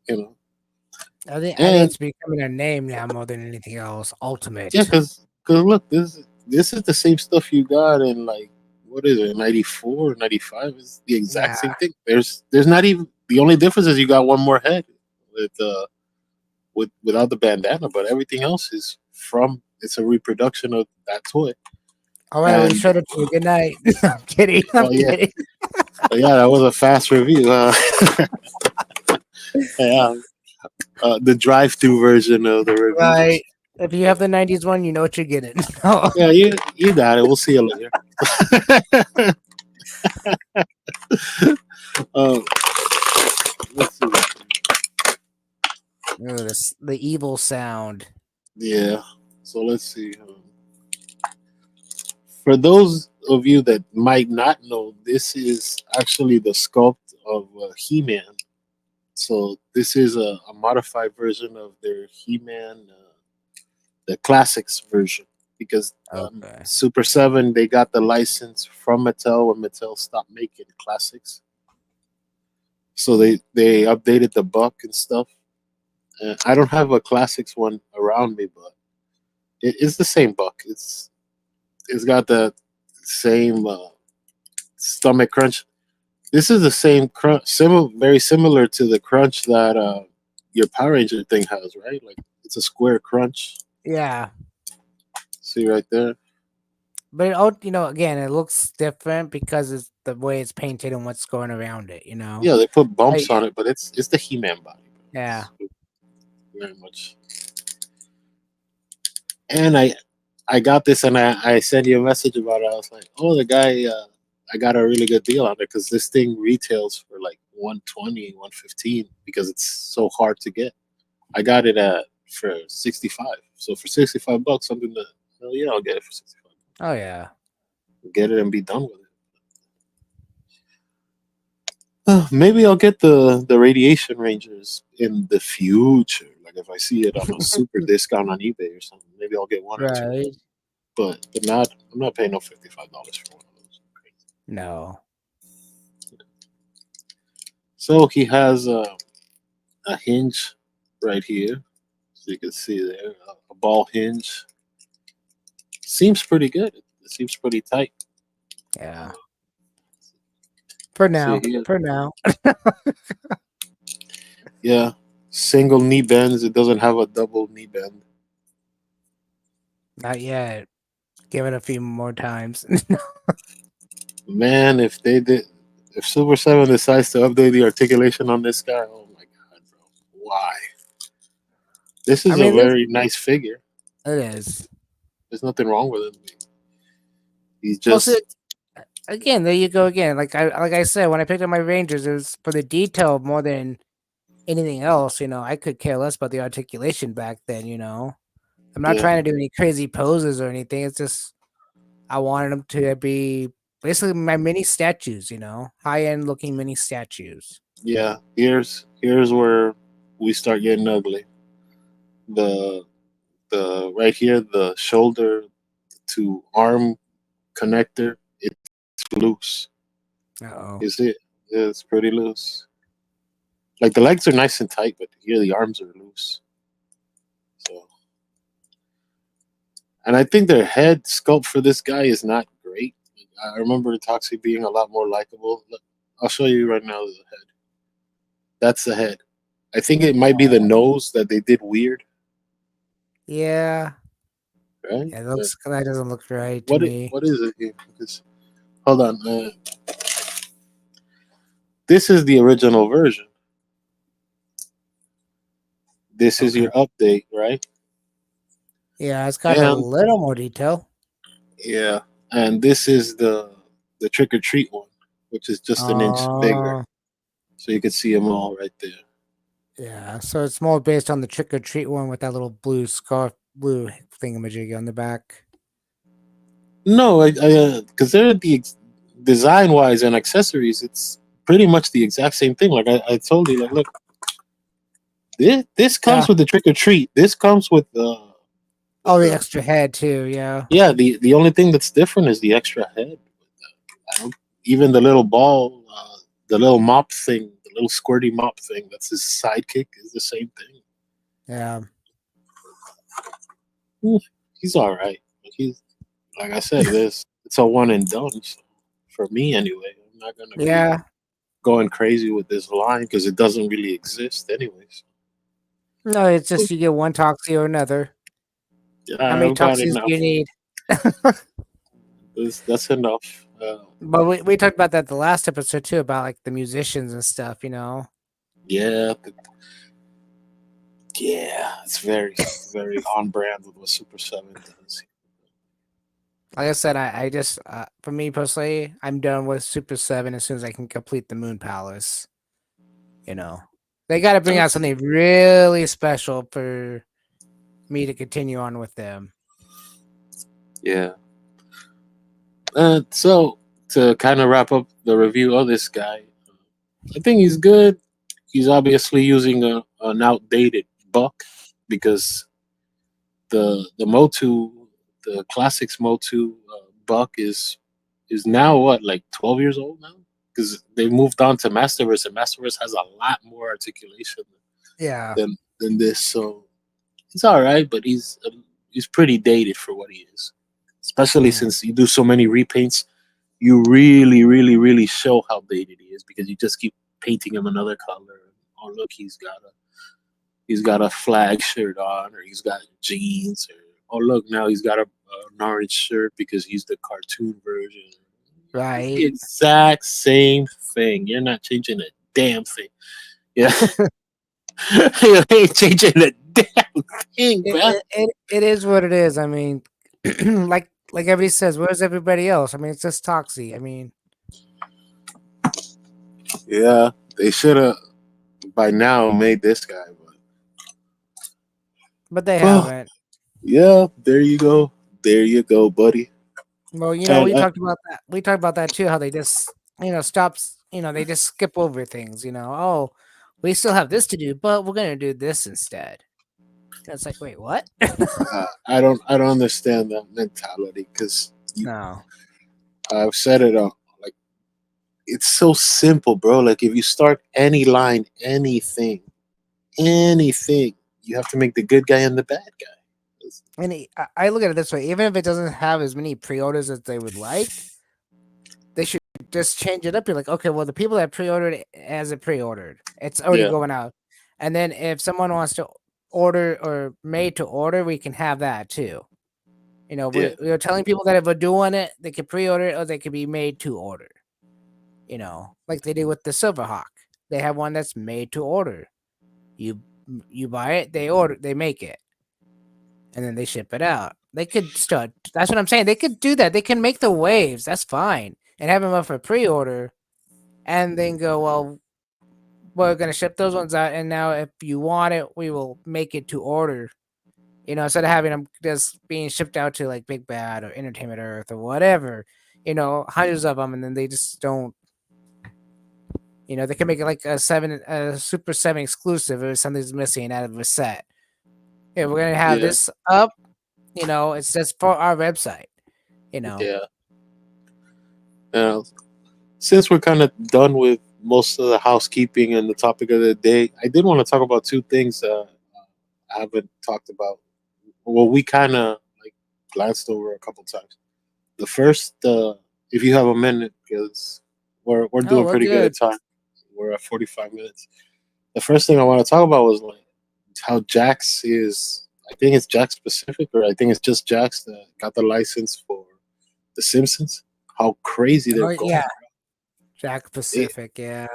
you know, I think and it's becoming a name now more than anything else. yeah, Ultimate. because look, this is the same stuff you got in like what is it, 94, 95 is the exact Yeah. same thing. There's not even the only difference is you got one more head with without the bandana, but everything else is from it's a reproduction of that toy. All right, we And showed it to you. Good night. I'm kidding. I'm oh yeah, kidding. oh, yeah, that was a fast review. Yeah, the drive-through version of the review. Right. If you have the '90s one, you know what you're getting. Oh, Yeah, you got it. We'll see you later. um, let's see. the evil sound. Yeah. So let's see. For those of you that might not know, this is actually the sculpt of He-Man. So this is a modified version of their He-Man, the classics version, because Okay. Super Seven they got the license from Mattel when Mattel stopped making classics. So they updated the buck and stuff. I don't have a classics one around me, but it's the same buck. It's got the same stomach crunch. This is the same crunch, very similar to the crunch that your Power Ranger thing has, right? Like it's a square crunch. Yeah. See right there? But again, it looks different because it's the way it's painted and what's going around it. Yeah, they put bumps Like, on it, but it's the He-Man body. yeah. It's very much. And I got this, and I sent you a message about it. I was like, oh, the guy, I got a really good deal on it because this thing retails for like 120, 115 because it's so hard to get. I got it at for 65. So for 65 bucks, something that hell yeah, I'll get it for 65. Oh yeah. Get it and be done with it. Maybe I'll get the Radiation Rangers in the future. Like if I see it on a super discount on eBay or something, maybe I'll get one or two. Right. But not I'm not paying no $55 for one of those. No. So he has a hinge right here, so you can see there a ball hinge. Seems pretty good. It seems pretty tight. Yeah. For See now. here, For now. yeah, single knee bends. It doesn't have a double knee bend. Not yet. Give it a few more times. Man, if they did, if Super Seven decides to update the articulation on this guy, oh my god, bro, why? This I is a mean, this very nice figure. it is. There's nothing wrong with him. He's Well, so just again, there you go again. Like I said, when I picked up my Rangers, it was for the detail more than anything else. I could care less about the articulation back then. I'm not yeah, trying to do any crazy poses or anything. It's just I wanted them to be basically my mini statues. High end looking mini statues. yeah. Here's where we start getting ugly. The the right here, the shoulder to arm connector, it's loose. Uh oh. You see it? Yeah, it's pretty loose. Like the legs are nice and tight, but here the arms are loose. So, and I think their head sculpt for this guy is not great. I remember Toxey being a lot more likable. Look, I'll show you right now the head. That's the head. I think it might be the nose that they did weird, Yeah. right? Yeah, But that doesn't look right to me. what is it here? Because, hold on, this is the original version. This is Okay. your update, right? Yeah, it's got a And little more detail. yeah, and this is the trick or treat one, which is just an inch bigger, Oh, so you can see them all right there. yeah. So it's more based on the trick or treat one with that little blue scarf, blue thingamajig on the back. No, because they're design wise and accessories, it's pretty much the exact same thing. Like I told you, like look, this Yeah. comes with the trick or treat. This comes with Oh, the the extra head too. Yeah. yeah. The only thing that's different is the extra head. I don't, even the little ball, the little mop thing, the little squirty mop thing. That's his sidekick. Is the same thing. Yeah. Mm, he's all right. He's like I said, this it's a one and done so, for me anyway. I'm not gonna be Yeah. going crazy with this line because it doesn't really exist anyways. No, it's just you get one Toxey or another. How Yeah, many I've got Toxeys do enough. you need? That's enough. But we talked about that the last episode too about like the musicians and stuff. Yeah, yeah, it's very on brand with what Super Seven does. Like I said, I just for me personally, I'm done with Super 7 as soon as I can complete the Moon Palace. You know, they got to bring out That's something really special for me to continue on with them. yeah. So to kind of wrap up the review of this guy, I think he's good. He's obviously using an outdated buck because the Motu, the classics Motu buck is now what like 12 years old now because they moved on to Masterverse and Masterverse has a lot more articulation Yeah. than this. So he's all right, but he's pretty dated for what he is. Especially Mm. since you do so many repaints, you really show how dated he is because you just keep painting him another color. Oh look, he's got a flag shirt on, or he's got jeans, or oh look now he's got an orange shirt because he's the cartoon version. It's the Right. exact same thing. You're not changing a damn thing. Yeah, you ain't changing a damn thing, It, man. it, it, it is what it is. I mean, like everybody says, where's everybody else? I mean, it's just Toxie. I mean, Yeah, they should have by now made this guy, but but they well, haven't. yeah, there you go, buddy. Well, And we talked about that. We talked about that too. How they just, stops. They just skip over things. Oh, we still have this to do, but we're gonna do this instead. And it's like, wait, what? I don't understand that mentality because No. I've said it like it's so simple, bro. Like if you start any line, anything, you have to make the good guy and the bad guy. And I look at it this way: even if it doesn't have as many pre-orders as they would like, they should just change it up. You're like, okay, well, the people that pre-ordered it as it pre-ordered, it's already Yeah, going out. And then if someone wants to order or made to order, we can have that too. yeah, We're telling people that if we're doing it, they can pre-order it or they can be made to order. like they do with the Silverhawk. They have one that's made to order. You you buy it, they make it, and then they ship it out. They could start. That's what I'm saying. They could do that. They can make the waves. That's fine, and have them up for pre-order, and then go, well, we're gonna ship those ones out, and now if you want it, we will make it to order. Instead of having them just being shipped out to like Big Bad or Entertainment Earth or whatever, hundreds of them, and then they just don't. They can make it like a Super 7 exclusive if something's missing out of a set. Yeah, we're gonna have Yeah, this up. It's just for our website. You know. yeah. Uh, since we're kind of done with most of the housekeeping and the topic of the day, I did want to talk about two things I haven't talked about. Well, we kind of like glanced over a couple times. The first, if you have a minute, because we're Oh, doing we're pretty good good. at time. We're at 45 minutes. The first thing I want to talk about was like how Jax is. I think it's Jax Pacific, or I think it's just Jax that got the license for The Simpsons. How crazy Oh they're going! yeah, Jack They, Pacific. Yeah.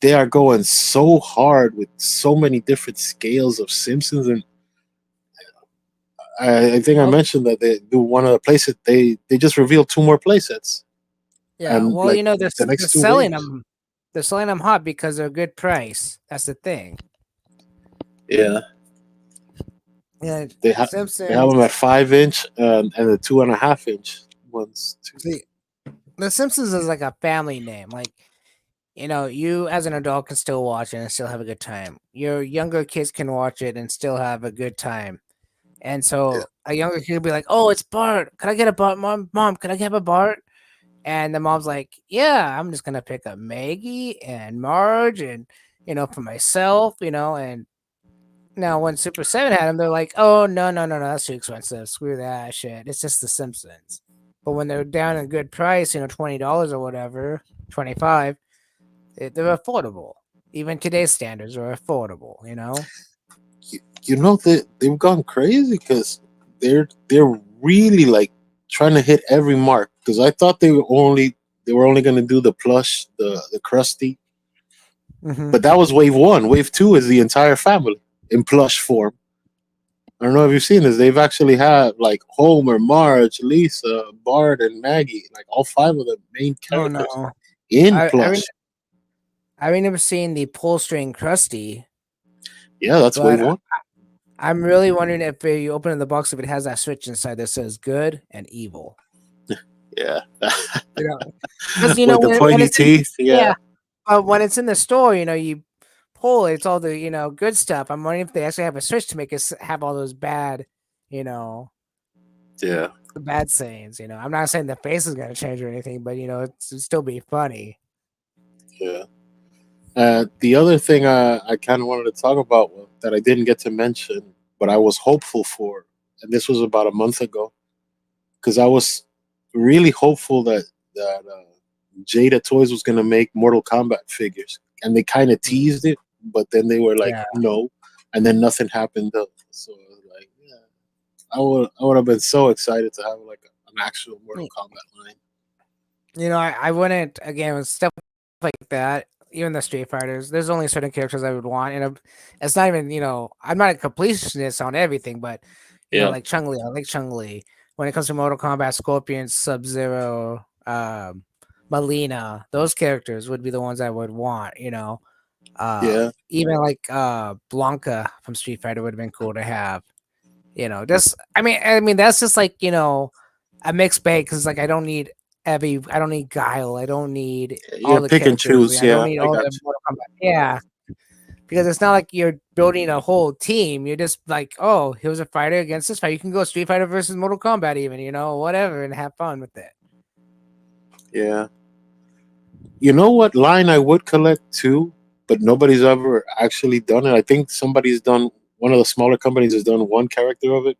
they are going so hard with so many different scales of Simpsons, and I think I Well, mentioned that they do one of the playsets. They just revealed two more playsets, yeah. and Well, like the they're next two selling waves. them. They're selling them hot because they're a good price. That's the thing. Yeah, Yeah, they have they have them at Simpsons. 5 inch and the 2.5 inch ones too. See, The Simpsons is like a family name. Like, you as an adult can still watch it and still have a good time. Your younger kids can watch it and still have a good time. And Yeah, so a younger kid will be like, "Oh, it's Bart. Can I get a Bart, mom? Mom, can I have a Bart?" And the mom's like, "Yeah, I'm just gonna pick up Maggie and Marge, and for myself, And now when Super Seven had them, they're like, "Oh, no, no, no, no, that's too expensive. Screw that shit. It's just The Simpsons." But when they're down in good price, $20 or whatever, 25, they're affordable. Even today's standards are affordable. you know they've gone crazy because they're really like trying to hit every mark. Because I thought they were only going to do the plush, the crusty, Hmm. but that was wave one. Wave two is the entire family in plush form. I don't know if you've seen this. They've actually had like Homer, Marge, Lisa, Bart, and Maggie, like all five of the main Oh characters no, in I plush. I remember seeing the pull string Krusty, Yeah, that's wave but one. I'm really wondering if you open the box if it has that switch inside that says good and evil. Yeah, You know, because with the when pointy it's in teeth. yeah, Yeah, when it's in the store, you pull it, it's all the good stuff. I'm wondering if they actually have a switch to make us have all those bad, you know, yeah, the bad sayings. I'm not saying the face is gonna change or anything, but it'll still be funny. yeah. The other thing I kind of wanted to talk about that I didn't get to mention, but I was hopeful for, and this was about a month ago, because I was really hopeful that Jada Toys was going to make Mortal Kombat figures, and they kind of Mm. teased it, but then they were like, Yeah, no, and then nothing happened. So I was like, yeah, I would have been so excited to have like an actual Mortal Kombat line. I wouldn't again with stuff like that. Even the Street Fighters, there's only certain characters I would want, and it's not even I'm not a completionist on everything, but Yeah, like Chun Li, I like Chun Li. When it comes to Mortal Kombat, Scorpion, Sub Zero, Melina, those characters would be the ones I would want. yeah, Even like Blanca from Street Fighter would have been cool to have. Just I mean that's just like a mixed bag because like I don't need Guile, I don't need you all gotta the pick and characters, choose. I don't Yeah, need I all got the Mortal Kombat. Yeah, because it's not like you're building a whole team. You're just like, oh, here's a fighter against this fight. You can go Street Fighter versus Mortal Kombat, even whatever, and have fun with it. you. Yeah. You know what line I would collect too, but nobody's ever actually done it. I think somebody's done. One of the smaller companies has done one character of it.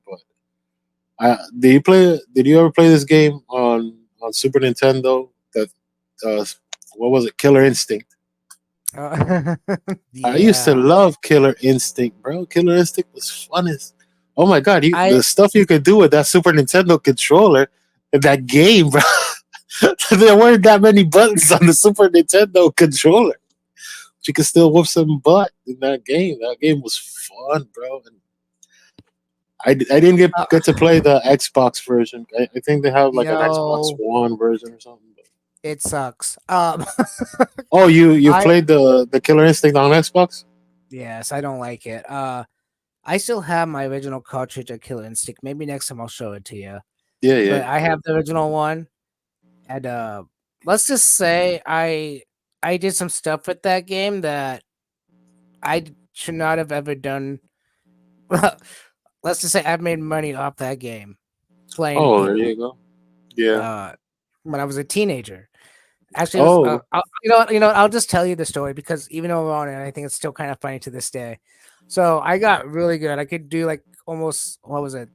But did you play? Did you ever play this game on Super Nintendo? That what was it? Killer Instinct. Uh, I used to yeah, love Killer Instinct, bro. Killer Instinct was funnest. Oh my god, I the stuff you could do with that Super Nintendo controller and that game, bro. There weren't that many buttons on the Super Nintendo controller. You could still whoop some butt in that game. That game was fun, bro. And I didn't Uh, get to play the Xbox version. I think they have like an Xbox yo, One version or something. it sucks. Oh, you I played the Killer Instinct on Xbox? yes, I don't like it. I still have my original cartridge of Killer Instinct. Maybe next time I'll show it to you. Yeah, yeah. But I have the original one, and let's just say I did some stuff with that game that should not have ever done. Let's just say I've made money off that game playing Oh, there people you go. Yeah. uh, when I was a teenager. Actually, it was, Oh, I'll just tell you the story because even though we're on it, I think it's still kind of funny to this day. So I got really good. I could do like almost what was it?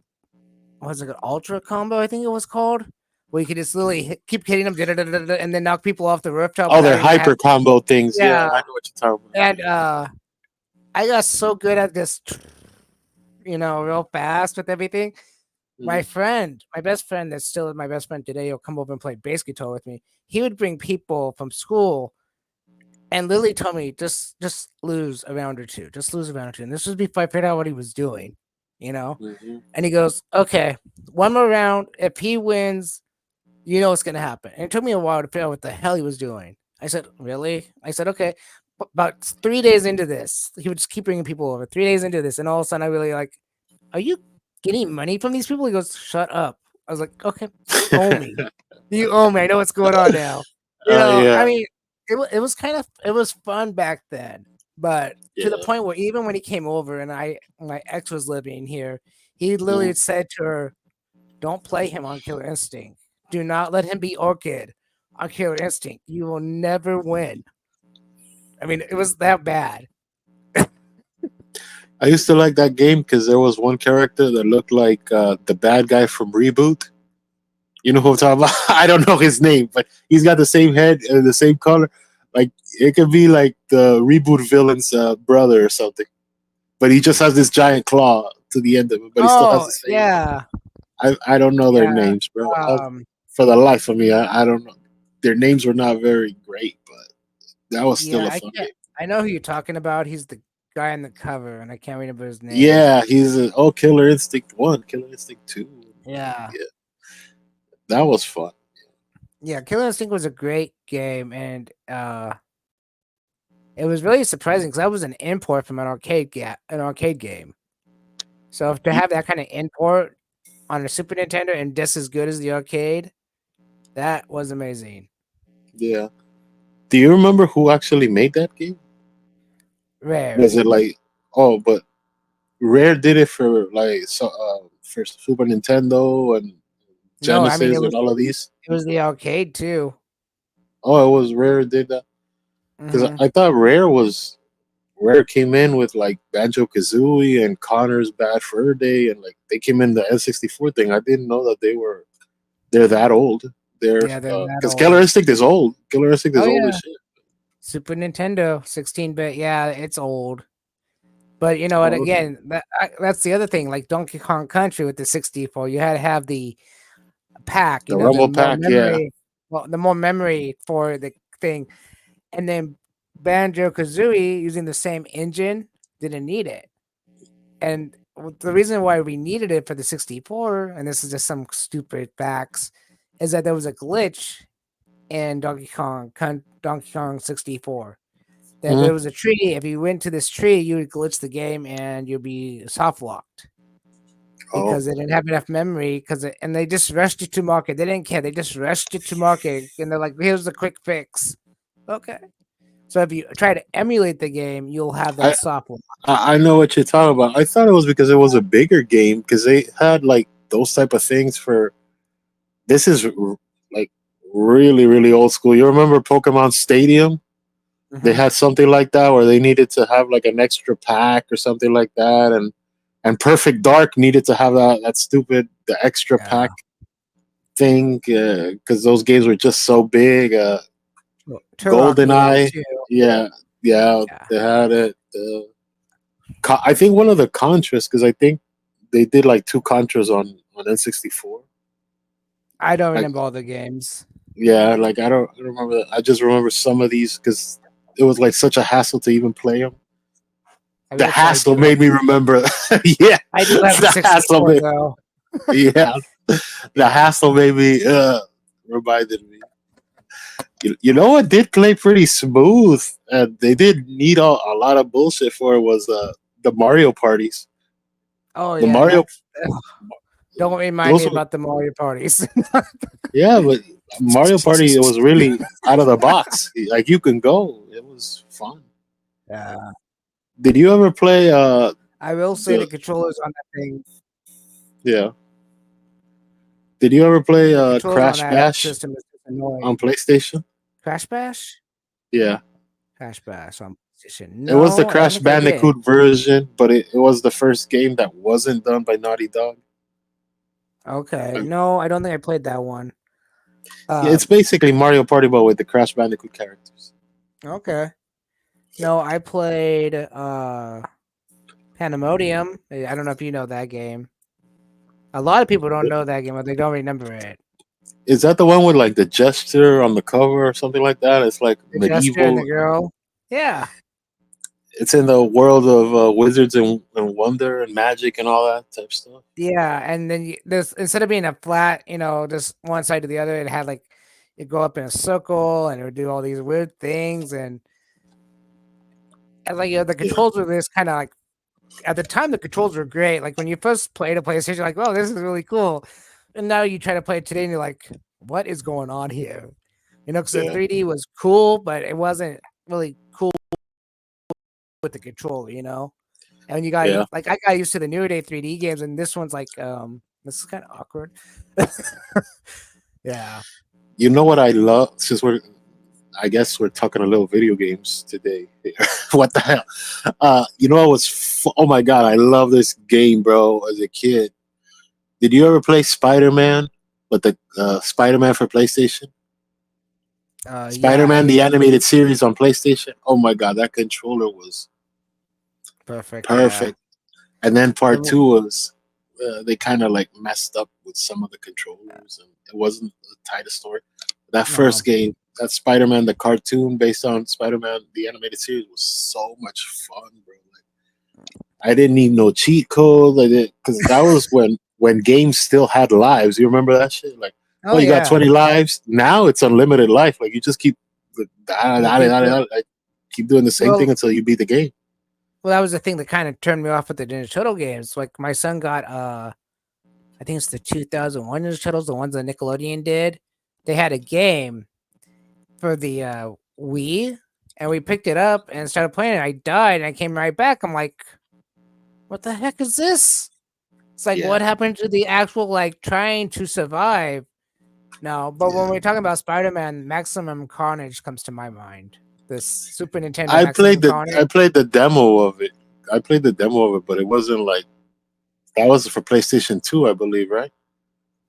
What was it? An ultra combo? I think it was called. Where you could just literally keep hitting them, and then knock people off the rooftop oh, without they're even having. hyper combo things. Yeah, Yeah, I know what you're talking about. and I got so good at this, real fast with everything. My Mhm. friend, my best friend, that's still my best friend today, he'll come over and play bass guitar with me. He would bring people from school and Lily told me just lose a round or two. Just lose a round or two. And this was before I figured out what he was doing, you know? Mhm. And he goes, okay, one more round. If he wins, you know what's gonna happen. And it took me a while to figure out what the hell he was doing. I said, really? I said, okay. About 3 days into this, he would just keep bringing people over. 3 days into this, and all of a sudden I really like, are you getting money from these people? He goes, shut up. I was like, okay, you owe me. You owe me. I know what's going on now. I Yeah, mean, it was kind of it was fun back then, but to the yeah. point where even when he came over and my ex was living here, he literally Mhm. said to her, "Don't play him on Killer Instinct. Do not let him be Orchid on Killer Instinct. You will never win." I mean, it was that bad. I used to like that game because there was one character that looked like the bad guy from Reboot. You know who I'm talking about? I don't know his name, but he's got the same head and the same color. Like it could be like the Reboot villain's brother or something. But he just has this giant claw to the end of it. But he still has Oh the same. yeah, I don't know their yeah. names, bro. Um, For the life of me, I don't know. Their names were not very great, but that was still yeah. a I fun can't. game. I know who you're talking about. He's the guy on the cover, and I can't remember his name. Yeah, he's a, oh Killer Instinct 1, Killer Instinct 2. Yeah. Yeah, that was fun. Yeah, Killer Instinct was a great game, and it was really surprising because that was an import from an arcade game. So to Ye- have that kind of import on a Super Nintendo and just as good as the arcade, that was amazing. Yeah. Do you remember who actually made that game? Rare. Was it like oh, but Rare did it for like for Super Nintendo and No, I mean Genesis and all of these? it was the arcade too. Oh, it was Rare did that because Hmm. I thought Rare came in with like Banjo Kazooie and Connor's Bad Fur Day, and like they came in the N64 thing. I didn't know that they're that old. They're Yeah, they're that because Killer old. Instinct is old. Killer Instinct Oh is old as yeah, shit. Super Nintendo, 16-bit. Yeah, it's old. But you know what? Oh, okay. Again, that's the other thing. Like Donkey Kong Country with the 64, you had to have the pack, The the Rumble more Pack, yeah. memory, the more memory for the thing. And then Banjo Kazooie using the same engine didn't need it. And the reason why we needed it for the 64, and this is just some stupid facts, is that there was a glitch in Donkey Kong 64. That Hmm. there was a tree. If you went to this tree, you would glitch the game and you'd be soft locked Oh, because they didn't have enough memory. And they just rushed it to market. They didn't care. They just rushed it to market, and they're like, "Here's the quick fix." Okay. So if you try to emulate the game, you'll have that I software. I know what you're talking about. I thought it was because it was a bigger game because they had like those type of things for. This is like really old school. You remember Pokemon Stadium? They Mhm. had something like that where they needed to have like an extra pack or something like that, and Perfect Dark needed to have that stupid the extra Yeah. pack thing because those games were just so big. Turok needed it GoldenEye, too. yeah, yeah, Yeah. they had it. I think one of the Contras because I think they did like two Contras on N64. I don't Like remember all the games. Yeah, like I don't remember. I just remember some of these because it was like such a hassle to even play them. I The will say I hassle do have made me remember. Yeah, I do have the the hassle 64 made. though. Yeah, the hassle made me. Reminded me. You know what did play pretty smooth, and they did need a lot of bullshit for it was the Mario parties. Oh The yeah, Mario that's don't remind me those were about the Mario parties. yeah, but Mario Party it was really out of the box. Like you can go. It was fun. Yeah. Did you ever play I will say the the controllers on that thing, yeah? Did you ever play the controllers on Crash that Bash system is just on annoying. PlayStation? Crash Bash? Yeah, Crash Bash on PlayStation. it was the No, I don't Crash think I did. Bandicoot version, but it was the first game that wasn't done by Naughty Dog. Okay. Uh, No, I don't think I played that one. Yeah, Uh it's basically Mario Party but with the Crash Bandicoot characters. okay. No, I played Pandemonium. I don't know if you know that game. A lot of people don't know that game, but they don't remember it. Is that the one with like the gesture on the cover or something like that? It's like The Jester and the medieval. girl. Yeah. It's in the world of wizards and wonder and magic and all that type stuff. Yeah, and then this instead of being a flat, just one side to the other, it had like it go up in a circle and it would do all these weird things and like the Yeah, controls were this kind of like at the time the controls were great. Like when you first played a PlayStation, you're like, oh, this is really cool. And now you try to play it today and you're like, what is going on here? Because the yeah, 3D was cool, but it wasn't really cool with the controller. And you got yeah. like I got used to the newer day 3D games, and this one's like this is kind of awkward. Yeah. You know what I love? Since I guess we're talking a little video games today. What the hell? You know, oh my god, I love this game, bro. As a kid, did you ever play Spider Man? But the Spider Man for PlayStation, Spider Yeah, I Man the did. animated series on PlayStation. Oh my god, that controller was Perfect. Yeah. perfect. And then The part mo- two was they kind of like messed up with some of the controllers, and it wasn't the tightest story. That no. first game, that Spider Man, the cartoon based on Spider Man, the animated series, was so much fun, bro. Like, I didn't need no cheat code, I did because that was when games still had lives. You remember that shit? Like, oh, Oh you got yeah. 20 lives. Now it's unlimited life. Like you just keep You keep go- keep doing the same thing well. until you beat the game. Well, that was the thing that kind of turned me off with the Ninja Turtle games. Like my son got I think it's the 2001 Ninja Turtles, the ones that Nickelodeon did. They had a game for the Wii, and we picked it up and started playing it. I died, and I came right back. I'm like, what the heck is this? It's like, Yeah, what happened to the actual like trying to survive? No, but when yeah. we're talking about Spider-Man, Maximum Carnage comes to my mind. This Super Nintendo Maximum I Carnage. played the demo of it. I played the demo of it, but it wasn't like that was for PlayStation 2, I believe, right?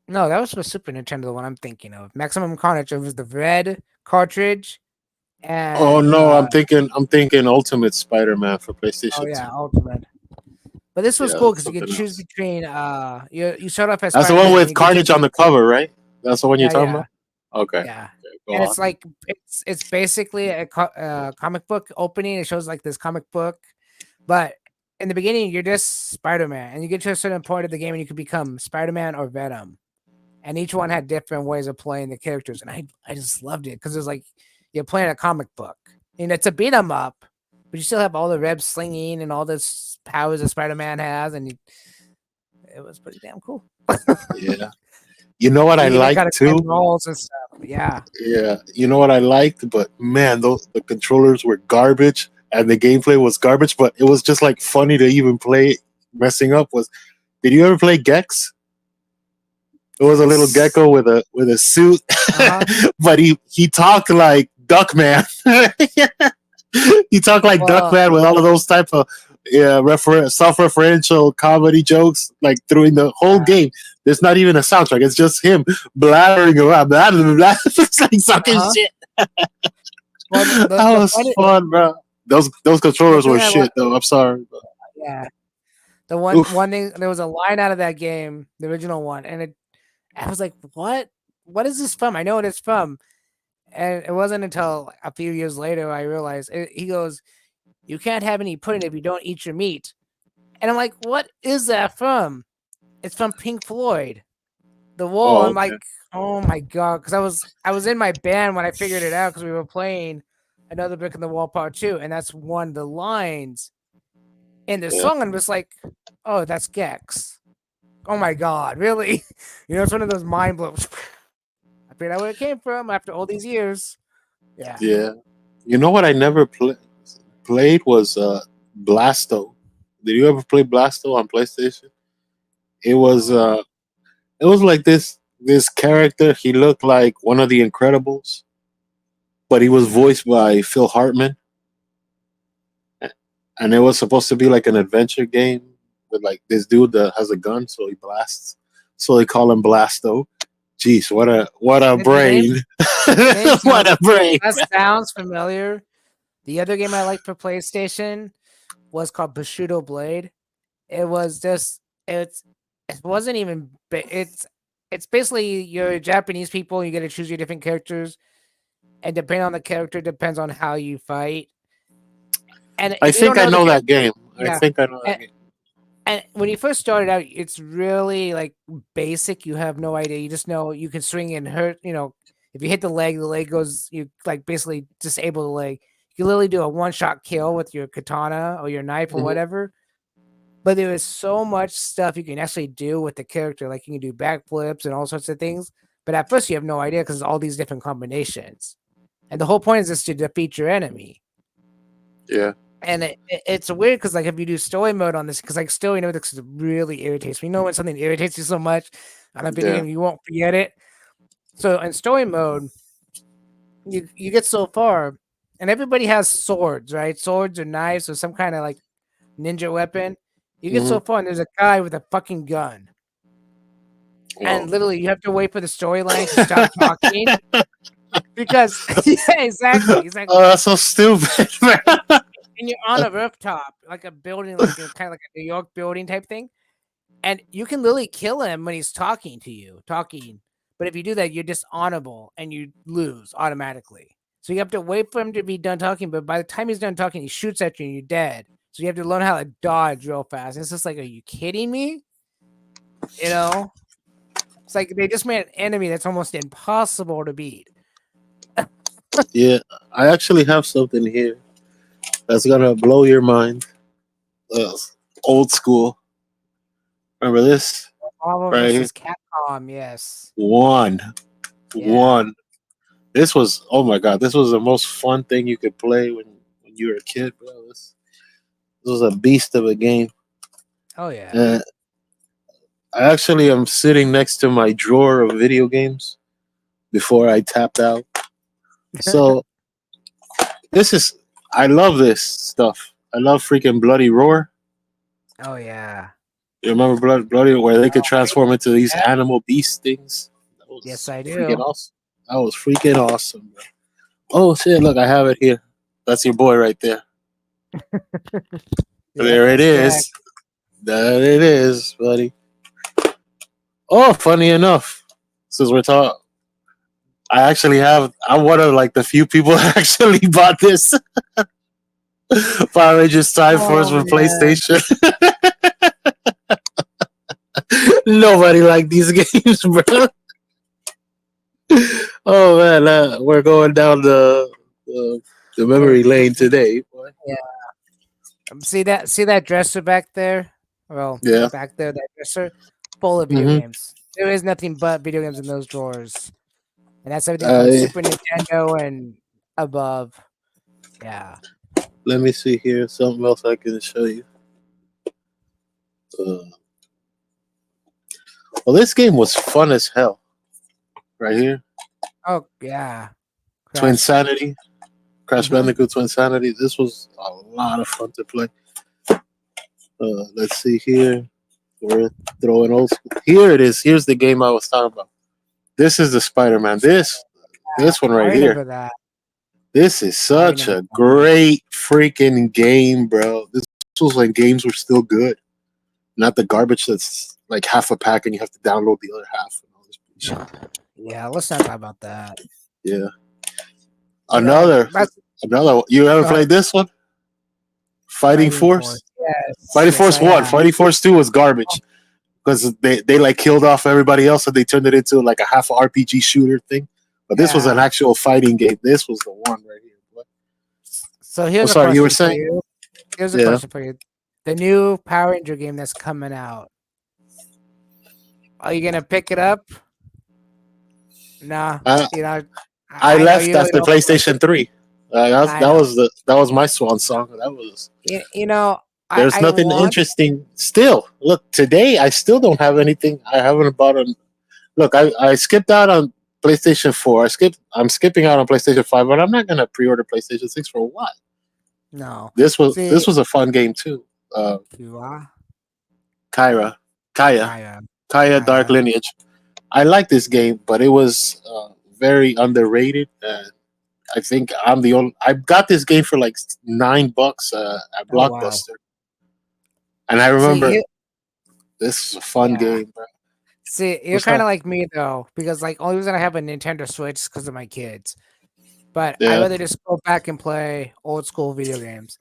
No, that was for Super Nintendo, the one I'm thinking of. Maximum Carnage. It was the red cartridge Oh and no, I'm thinking Ultimate Spider-Man for oh PlayStation yeah, 2. Ultimate. But this was Yeah, cool that's because you could something choose else. between you start off as That's the one Spider-Man and with you could choose Carnage on the cover, right? That's the one you're yeah, talking yeah, about? Okay. yeah. Okay, go And on. it's like it's basically a comic book opening. It shows like this comic book, but in the beginning you're just Spider-Man, and you get to a certain point of the game and you can become Spider-Man or Venom, and each one had different ways of playing the characters, and I just loved it because it was like you're playing a comic book, and it's a beat 'em up, but you still have all the web slinging and all this powers that Spider-Man has, and it was pretty damn cool. Yeah. You know what I You even got liked to climb too? walls and stuff. Yeah. Yeah. You know what I liked? But man, those the controllers were garbage and the gameplay was garbage, but it was just like funny to even play messing up was did you ever play Gex? It was a little Yes. gecko with a suit, Uh-huh. but he talked like Duckman. He talked like Well, Duckman with all of those type of self-referential comedy jokes like through the whole yeah. game. There's not even a soundtrack. It's just him blabbering around. Blah, blah, blah. It's like sucking Uh-huh. shit. Well, That was fun, bro. Those the controllers thing were I like, shit, though. I'm sorry. But, yeah, the one oof. one thing there was a line out of that game, the original one, and I was like, what? what is this from? I know what it's from. And it wasn't until a few years later I realized he goes, "You can't have any pudding if you don't eat your meat." And I'm like, "What is that from?" It's from Pink Floyd, The Wall. Oh, I'm okay. like, "Oh my god!" Because I was in my band when I figured it out because we were playing Another Brick in the Wall Part Two, and that's one of the lines in the Yeah. song. I'm just like, "Oh, that's Gex." Oh my god, really? It's one of those mind blows. I figured out where it came from after all these years. Yeah. Yeah. You know what I never played was Blasto. Did you ever play Blasto on PlayStation? It was No. uh it was like this character. He looked like one of the Incredibles, but he was voiced by Phil Hartman, and it was supposed to be like an adventure game with like this dude that has a gun, so he blasts. So they call him Blasto. Jeez, what a The name brain! the name What sounds a brain! that sounds familiar. The other game I liked for PlayStation was called Bushido Blade. It was just it wasn't even it's basically you're Japanese people. You get to choose your different characters, and depending on the character, depends on how you fight. And I if you don't think I know the know game, that game. I yeah. think I know that And, game. and when you first started out, it's really like basic. You have no idea. You just know you can swing and hurt. If you hit the leg goes. You like basically disable the leg. You can literally do a one shot kill with your katana or your knife or Mhm. whatever. But there is so much stuff you can actually do with the character. Like you can do backflips and all sorts of things. But at first, you have no idea because all these different combinations. And the whole point is just to defeat your enemy. Yeah, And it's weird because like if you do story mode on this, because like story mode this really irritates me. When something irritates you so much on a video yeah. game, you won't forget it. So in story mode, you get so far, and everybody has swords, right? Swords or knives or some kind of like ninja weapon. You get Hmm. so far, and there's a guy with a fucking gun, Well, and literally you have to wait for the storyline to stop talking because yeah, exactly. oh, that's so stupid, man. And, and you're on a rooftop, like a building, like kind of like a New York building type thing. And you can literally kill him when he's talking to you, talking. But if you do that, you're dishonorable and you lose automatically. So you have to wait for him to be done talking. But by the time he's done talking, he shoots at you and you're dead. So you have to learn how to dodge real fast. And it's just like, are you kidding me? You know, it's like they just made an enemy that's almost impossible to beat. Yeah, I actually have something here that's gonna blow your mind. Uh, Old school. Remember this Marvel right here? versus Capcom, yes. One, Yeah. one. This was, oh my god, this was the most fun thing you could play when you were a kid, bro. This was a beast of a game. Oh, yeah. Uh, I actually am sitting next to my drawer of video games before I tapped out. So this is, I love this stuff. I love freaking Bloody Roar. Oh, yeah. You remember Bloody, where they could I, transform into these yeah. animal beast things? That Yes, was I freaking do. awesome. That was freaking awesome, bro. Oh shit! Look, I have it here. That's your boy right there. Yep, There it that's Jack. is. There it is, buddy. Oh, funny enough, since we're talking, I actually have. I'm one of like the few people that actually bought this Power Rangers Time Force Oh, for man. PlayStation. Nobody liked these games, bro. Oh man, we're going down the We're, memory lane today. Boy. yeah. See that dresser back there? Well, Yeah. back there, that dresser full of video Hmm. games. There is nothing but video games in those drawers, and that's everything from Uh, Super Nintendo and above. Yeah. Let me see here. Something else I can show you. Uh, well, this game was fun as hell. Right here, Oh yeah. Twin Crash. Sanity, Crash Mm-hmm. Bandicoot Twin Sanity. This was a lot of fun to play. Let's see here. We're throwing old school. Here it is. Here's the game I was talking about. This is the Spider-Man. This one I right here. remember that. This is I such remember a that. great freaking game, bro. This was when games were still good, not the garbage that's like half a pack and you have to download the other half. And all this bullshit. Yeah, let's not talk about that. Yeah. But that's Another. You ever go ahead. played this one? Fighting Fighting Force. Force. Yes, Fighting yes, Force I One. have. Fighting Force Two was garbage because they like killed off everybody else and they turned it into like a half RPG shooter thing. But this was an Yeah. actual fighting game. This was the one right here. What? So I'm here's a sorry, you were question for saying? you. Here's a Yeah. question for you. The new Power Ranger game that's coming out. Are you gonna pick it up? Nah. I You know, I I know left you really after don't play. PlayStation 3. I know. That was my swan song. That was You know, there's I nothing want. interesting still. Look, today I still don't have anything. I haven't bought an look, I skipped out on PlayStation 4. I'm skipping out on PlayStation 5, but I'm not gonna pre-order PlayStation 6 for what? No. This See, was a fun game too. Uh you are Kyra. Kaya. Kaya. Kaya Dark Kaya. Lineage. I like this game, but it was very underrated. I think I'm the only. I got this game for like $9 at Oh wow. Blockbuster, and I See remember you. this is a fun Yeah. game. Bro. See, you're What's kind that? of like me though, because like only reason I have a Nintendo Switch is because of my kids. But I Yeah, rather just go back and play old school video games.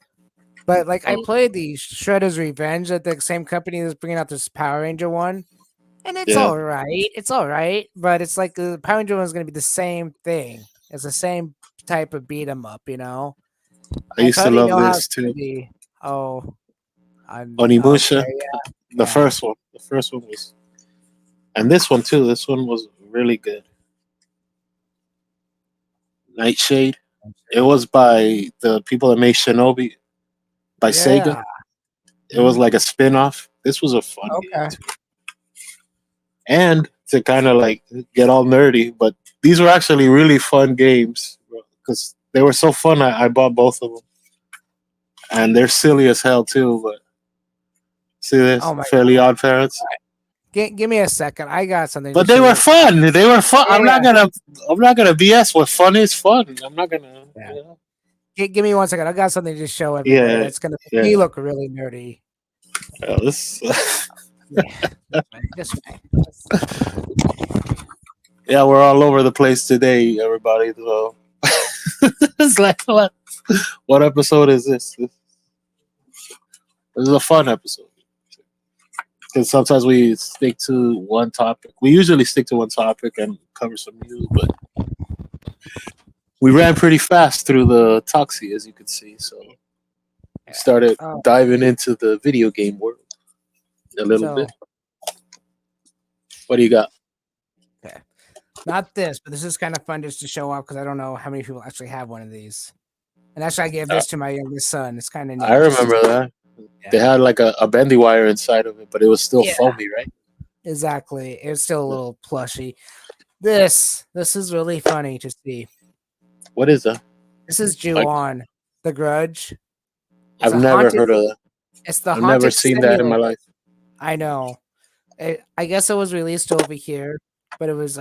But like I oh, played the Shredder's Revenge at the same company that's bringing out this Power Ranger one, and it's yeah. all right. It's all right, but it's like the Power Ranger one is going to be the same thing. It's the same type of beat 'em up, you know. I And so used I to already love know how this it's going to too. be. Oh, okay, Onimusha, yeah, the yeah. first one. The first one was, and this one too. This one was really good. Nightshade. It was by the people that made Shinobi by Sega. Yeah. It was Mhm. like a spin-off. This was a fun game Okay. too. And to kind of like get all nerdy, but these were actually really fun games because they were so fun. I bought both of them, and they're silly as hell too. But see Oh this, my Fairly god. Odd Parents, Give me a second. I got something to but they show were you. fun. They were fun. Yeah, yeah, I'm not gonna BS. What fun is fun. I'm not gonna. yeah. You know. Give me 1 second. I got something to show everybody Yeah, that's gonna make yeah. me look really nerdy. This, Yeah, this way. yeah, we're all over the place today, everybody. So it's like what episode is this? This is a fun episode. Because sometimes we stick to one topic. We usually stick to one topic and cover some news, but we ran pretty fast through the Toxey, as you can see. So we Yeah. started Oh, diving into the video game world a little bit. so What do you got? okay, not this, but this is kind of fun just to show off because I don't know how many people actually have one of these. And actually, I gave Uh, this to my youngest son. It's kind of I neat. remember that. They Yeah, had like a bendy wire inside of it, but it was still yeah, foamy, right? exactly. It's still a little plushy. This is really funny to see. What is that? This is Like, Ju-on, The Grudge. It's I've a never haunted. heard of that. It's the I've never haunted seen that in my simulator. life. I know. I guess it was released over here, but it was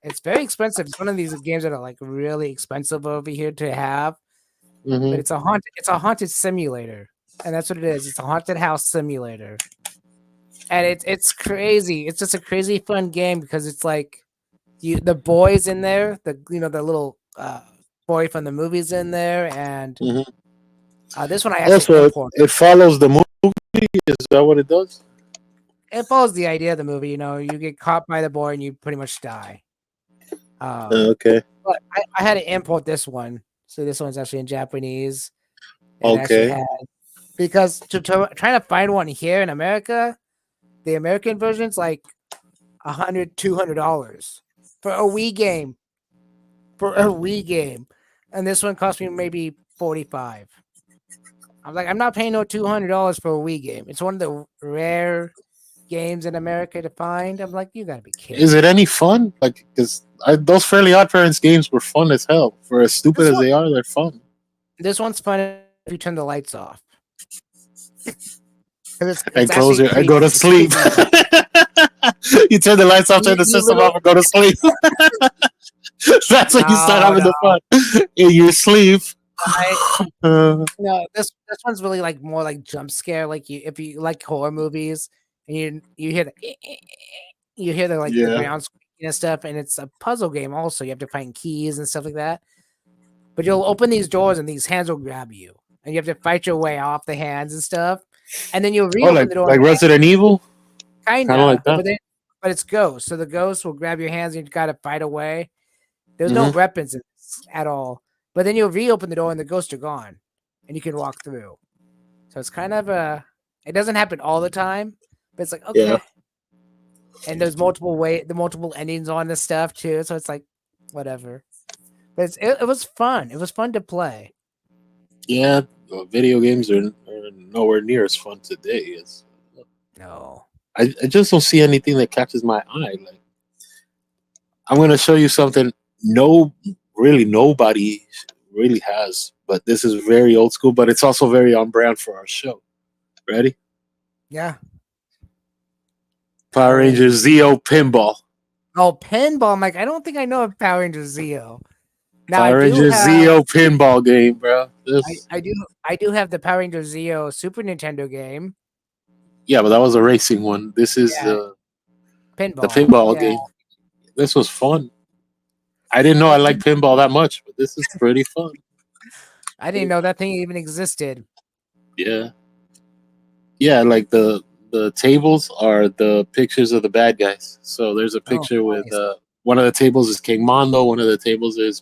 it's very expensive. It's one of these games that are like really expensive over here to have, but Hmm. it's a haunted simulator. And that's what it is. It's a haunted house simulator. And it's crazy. It's just a crazy fun game because it's like the boys in there, the little boy from the movies in there, and Hmm. this one I actually Also, import. it follows the movie. Is that what it does? It follows the idea of the movie. You get caught by the boy and you pretty much die. Okay. But I had to import this one. So this one's actually in Japanese. And it actually Okay. had because to trying to find one here in America, the American version's like $100, $200 for a Wii game. For a Wii game. And this one cost me maybe 45. I'm like, I'm not paying no $200 for a Wii game. It's one of the rare games in America to find. I'm like, you gotta be kidding Is it me. any fun? Like, because those Fairly Odd Parents games were fun as hell. For as stupid This as one they are, they're fun. this one's fun if you turn the lights off. 'Cause And it's actually and creepy. go to It's sleep. creepy. You turn the lights off, turn the You system literally off, and go to sleep. That's when you start no, having no. the fun in your sleep. I Uh, no, this one's really like more like jump scare. Like if you like horror movies and you hear the you hear the like the yeah, ground squeak, and stuff, and it's a puzzle game. Also, you have to find keys and stuff like that. But you'll open these doors, and these hands will grab you, and you have to fight your way off the hands and stuff. And then you'll Oh, reopen the door, like Resident Evil, kind of like kinda, that. but it's ghosts. So the ghosts will grab your hands, and you got to fight away. There's no Hmm. weapons in this at all. But then you'll reopen the door, and the ghosts are gone, and you can walk through. So it's kind of a. It doesn't happen all the time, but it's like Yeah, okay. And there's the multiple endings on this stuff too. So it's like whatever. But it was fun. It was fun to play. yeah. Video games are nowhere near as fun today. As No. I just don't see anything that catches my eye. Like I'm gonna show you something. No, really, nobody really has. But this is very old school. But it's also very on brand for our show. Ready? Yeah. Power Rangers Zeo Pinball. Oh, pinball. I'm like, I don't think I know of Power Rangers Zeo. Now Power Rangers Zeo Pinball game, bro. This, I do have the Power Rangers Zeo Super Nintendo game. yeah, but that was a racing one. This is Yeah. the Pinball. pinball Yeah. game. This was fun. I didn't know I liked pinball that much, but this is pretty fun. I didn't know that thing even existed. Yeah, yeah. Like the tables are the pictures of the bad guys. So there's a Oh, picture with nice. one of the tables is King Mondo. One of the tables is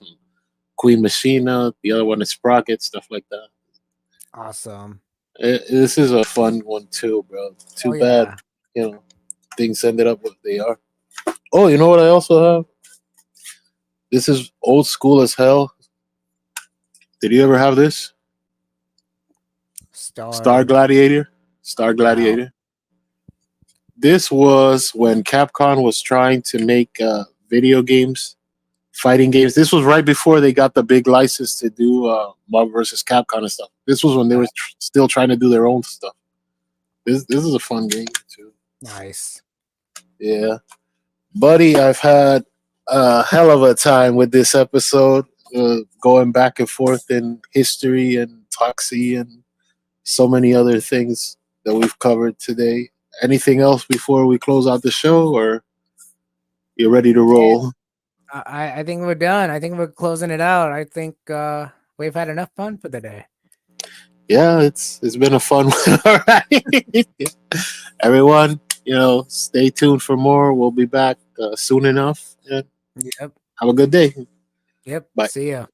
Queen Machina. The other one is Sprocket. Stuff like that. Awesome. This is a fun one too, bro. Too Oh bad, yeah. things ended up what they are. Oh, you know what I also have? This is old school as hell. Did you ever have this? Star Gladiator? Star No. Gladiator. This was when Capcom was trying to make video games, fighting games. This was right before they got the big license to do Marvel vs. Capcom and stuff. This was when they were still trying to do their own stuff. This is a fun game too. Nice. Yeah. Buddy, I've had a hell of a time with this episode, going back and forth in history and Toxey and so many other things that we've covered today. Anything else before we close out the show, or you're ready to roll? I think we're done. I think we're closing it out. I think we've had enough fun for the day. Yeah, it's been a fun one. All right. Everyone, stay tuned for more. We'll be back soon enough. And Yep. have a good day. Yep. Bye. See ya.